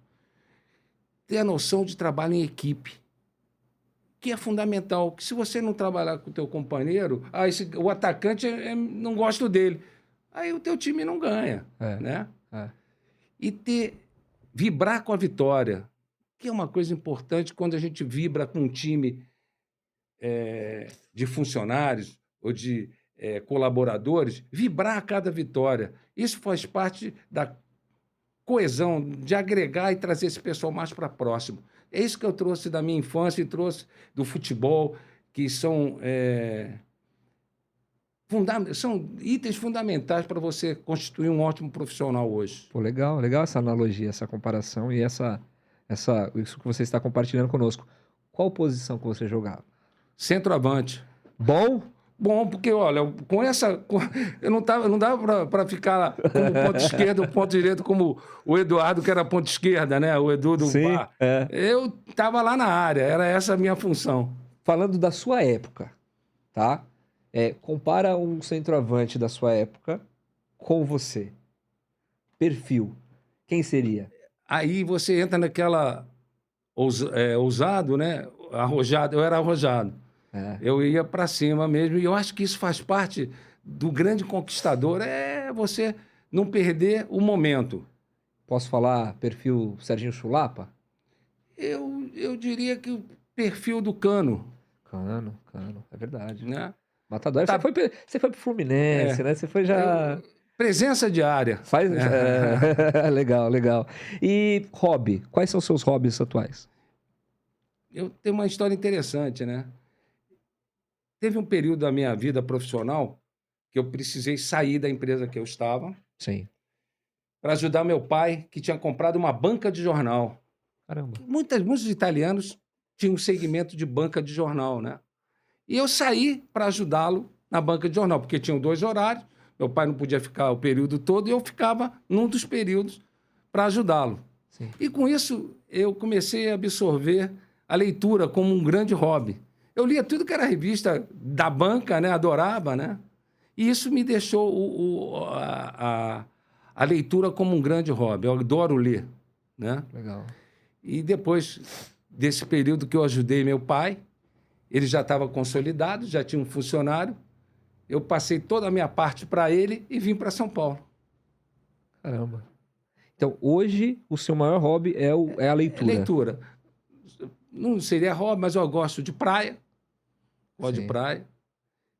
Ter a noção de trabalho em equipe, que é fundamental. Que se você não trabalhar com o teu companheiro, o atacante não gosta dele. Aí o teu time não ganha. Né? E vibrar com a vitória, que é uma coisa importante quando a gente vibra com um time de funcionários ou de colaboradores, vibrar a cada vitória. Isso faz parte da coesão, de agregar e trazer esse pessoal mais para próximo. É isso que eu trouxe da minha infância e trouxe do futebol, que são itens fundamentais para você constituir um ótimo profissional hoje. Pô, legal essa analogia, essa comparação e isso que você está compartilhando conosco. Qual posição que você jogava? Centroavante. Bom? Bom, porque, olha, eu não dava para ficar como ponto esquerdo ou ponto direito, como o Eduardo, que era ponto esquerda, né? O Edu do bar. Eu estava lá na área, era essa a minha função. Falando da sua época, tá? Compara um centroavante da sua época com você. Perfil. Quem seria? Aí você entra naquela ousado, né? Arrojado. Eu era arrojado. Eu ia para cima mesmo, e eu acho que isso faz parte do grande conquistador, você não perder o momento. Posso falar perfil Serginho Chulapa? Eu diria que o perfil do Cano. Cano, é verdade. né? Matador, Tá- você foi pro Fluminense, né? Você foi já... Presença diária. Faz... legal, legal. E hobby, quais são os seus hobbies atuais? Eu tenho uma história interessante, né? Teve um período da minha vida profissional que eu precisei sair da empresa que eu estava Sim. para ajudar meu pai, que tinha comprado uma banca de jornal. Caramba. Muitos italianos tinham um segmento de banca de jornal, né? E eu saí para ajudá-lo na banca de jornal, porque tinham 2 horários, meu pai não podia ficar o período todo, e eu ficava num dos períodos para ajudá-lo. Sim. E com isso, eu comecei a absorver a leitura como um grande hobby. Eu lia tudo que era revista da banca, né? Adorava, né? E isso me deixou a leitura como um grande hobby. Eu adoro ler, né? Legal. E depois desse período que eu ajudei meu pai, ele já estava consolidado, já tinha um funcionário, eu passei toda a minha parte para ele e vim para São Paulo. Caramba. Então, hoje, o seu maior hobby é a leitura. Leitura. Não seria hobby, mas eu gosto de praia. Gosto de Sim. praia.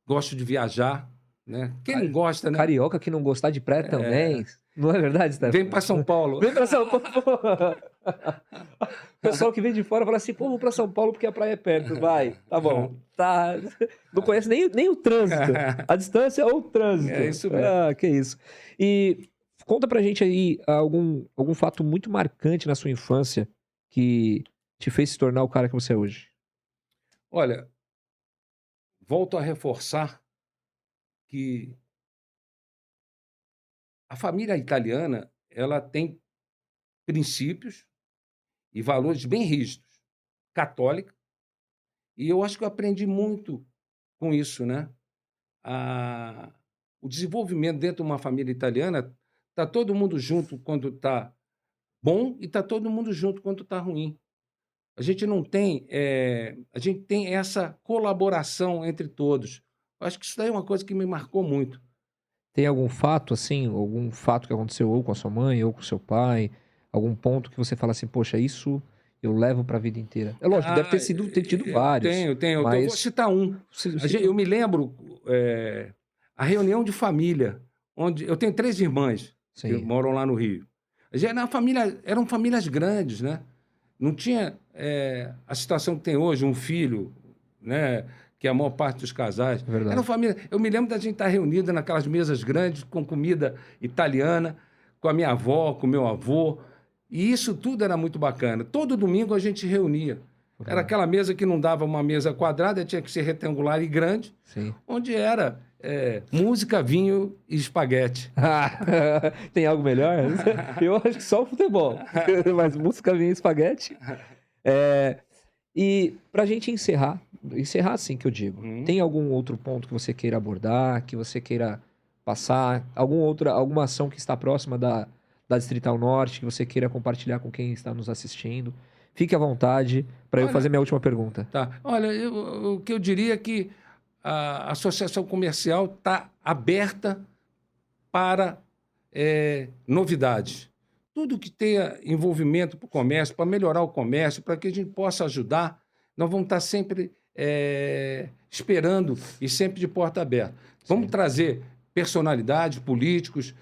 Gosto de viajar, né? Quem não gosta, né? Carioca que não gostar de praia também. Não é verdade, Stefano? Vem para São Paulo. Vem pra São Paulo. O pessoal que vem de fora fala assim, pô, vou pra São Paulo porque a praia é perto. Vai, tá bom. Tá. Não conhece nem o trânsito. A distância ou o trânsito. É isso mesmo. Ah, que isso. E conta pra gente aí algum fato muito marcante na sua infância que te fez se tornar o cara que você é hoje. Olha, volto a reforçar que a família italiana, ela tem princípios e valores bem rígidos, católica, e eu acho que eu aprendi muito com isso, né? O desenvolvimento dentro de uma família italiana, tá todo mundo junto quando tá bom e tá todo mundo junto quando tá ruim. A gente não tem, a gente tem essa colaboração entre todos. Eu acho que isso daí é uma coisa que me marcou muito. Tem algum fato, assim, algum fato que aconteceu ou com a sua mãe ou com o seu pai, algum ponto que você fala assim, poxa, isso eu levo pra vida inteira? É lógico, deve ter tido vários. Tenho. Eu mas vou citar um. Eu me lembro a reunião de família, onde eu tenho 3 irmãs que Sim, moram lá no Rio. Eram famílias grandes, né? Não tinha a situação que tem hoje, um filho, né? Que é a maior parte dos casais. é verdade. Era uma família. Eu me lembro da gente estar reunida naquelas mesas grandes, com comida italiana, com a minha avó, com o meu avô. E isso tudo era muito bacana. Todo domingo a gente reunia. Era aquela mesa que não dava uma mesa quadrada, tinha que ser retangular e grande, Sim. onde era música, vinho e espaguete. Tem algo melhor? Eu acho que só o futebol. Mas música, vinho e espaguete. E pra gente encerrar assim que eu digo, tem algum outro ponto que você queira abordar, que você queira passar, alguma ação que está próxima da Distrital Norte, que você queira compartilhar com quem está nos assistindo? Fique à vontade para eu fazer minha última pergunta. Tá. Olha, o que eu diria é que a associação comercial está aberta para novidades. Tudo que tenha envolvimento para o comércio, para melhorar o comércio, para que a gente possa ajudar, nós vamos estar sempre esperando e sempre de porta aberta. Vamos trazer personalidades, políticos,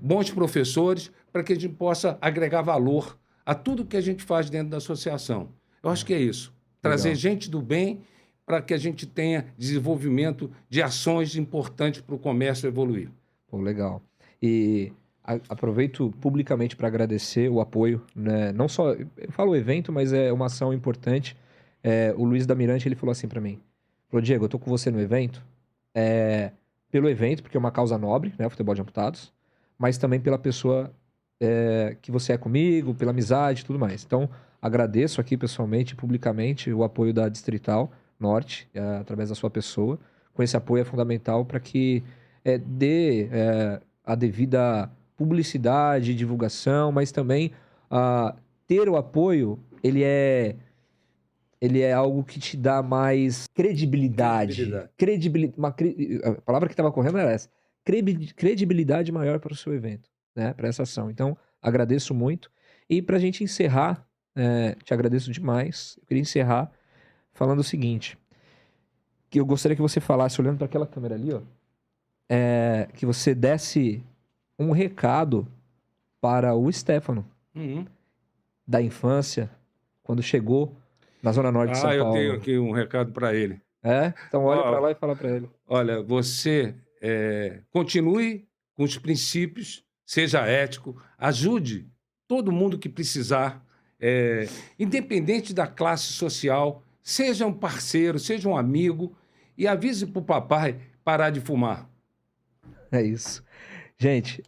bons professores, para que a gente possa agregar valor a tudo que a gente faz dentro da associação. Eu acho que é isso. Trazer gente do bem para que a gente tenha desenvolvimento de ações importantes para o comércio evoluir. Pô, legal. E aproveito publicamente para agradecer o apoio, né? Não só, eu falo evento, mas é uma ação importante. O Luiz da Mirante, ele falou assim para mim, falou, Diego, eu tô com você no evento, pelo evento, porque é uma causa nobre, né, futebol de amputados, mas também pela pessoa que você é comigo, pela amizade e tudo mais. Então, agradeço aqui pessoalmente, publicamente, o apoio da Distrital Norte, através da sua pessoa. Com esse apoio é fundamental para que dê a devida publicidade, divulgação, mas também ter o apoio, ele é algo que te dá mais credibilidade. A palavra que estava correndo era essa. Credibilidade maior para o seu evento, né? Para essa ação. Então, agradeço muito. E para a gente encerrar, te agradeço demais. Eu queria encerrar falando o seguinte. que eu gostaria que você falasse, olhando para aquela câmera ali, ó, que você desse um recado para o Stefano, da infância, quando chegou na Zona Norte de São Paulo. Eu tenho aqui um recado para ele. Então olha para lá e fala para ele. Olha, você continue com os princípios, seja ético, ajude todo mundo que precisar, independente da classe social, seja um parceiro, seja um amigo, e avise para o papai parar de fumar. É isso. Gente,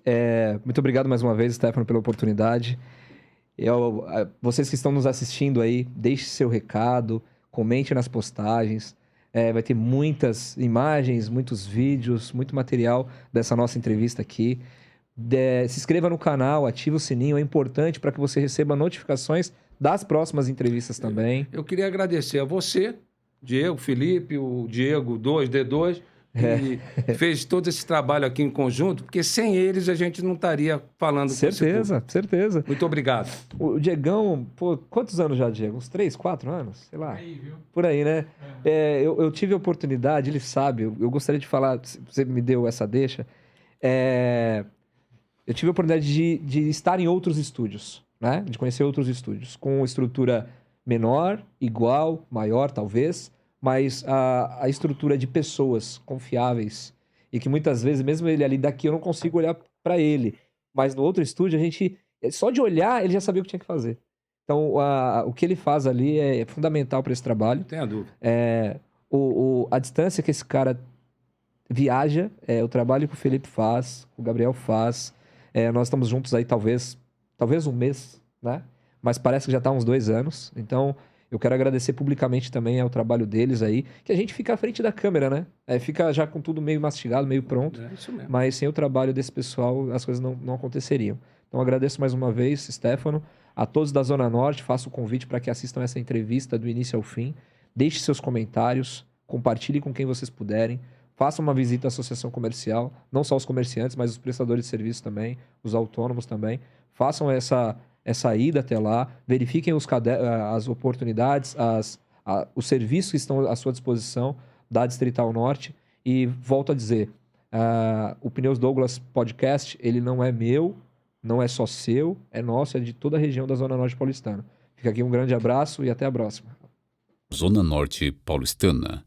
muito obrigado mais uma vez, Stefano, pela oportunidade. Vocês que estão nos assistindo aí, deixe seu recado, comente nas postagens. Vai ter muitas imagens, muitos vídeos, muito material dessa nossa entrevista aqui. Se inscreva no canal, ative o sininho, é importante para que você receba notificações das próximas entrevistas também. Eu queria agradecer a você, Diego, Felipe, o Diego 2D2, que fez todo esse trabalho aqui em conjunto, porque sem eles a gente não estaria falando com esse público. Certeza. Muito obrigado. O Diegão, quantos anos já, Diego? Uns 3, 4 anos? Sei lá. Aí, viu? Por aí, né? Eu tive a oportunidade, ele sabe, eu gostaria de falar, você me deu essa deixa, eu tive a oportunidade de estar em outros estúdios, né? De conhecer outros estúdios, com estrutura menor, igual, maior talvez, mas a estrutura de pessoas confiáveis e que muitas vezes, mesmo ele ali daqui, eu não consigo olhar para ele, mas no outro estúdio a gente, só de olhar, ele já sabia o que tinha que fazer. Então, o que ele faz ali é fundamental para esse trabalho. Não tenha dúvida. A distância que esse cara viaja, o trabalho que o Felipe faz, o Gabriel faz, nós estamos juntos aí talvez um mês, né? Mas parece que já está há uns 2 anos. Então, eu quero agradecer publicamente também ao trabalho deles aí, que a gente fica à frente da câmera, né? Fica já com tudo meio mastigado, meio pronto. É isso mesmo. Mas sem o trabalho desse pessoal, as coisas não aconteceriam. Então, agradeço mais uma vez, Stefano. A todos da Zona Norte, faço o convite para que assistam essa entrevista do início ao fim. Deixe seus comentários, compartilhe com quem vocês puderem. Façam uma visita à associação comercial, não só os comerciantes, mas os prestadores de serviço também, os autônomos também. Façam essa ida até lá, verifiquem as oportunidades, os serviços que estão à sua disposição da Distrital Norte. E volto a dizer, o Pneus Douglas Podcast, ele não é meu, não é só seu, é nosso, é de toda a região da Zona Norte Paulistana. Fica aqui um grande abraço e até a próxima. Zona Norte Paulistana.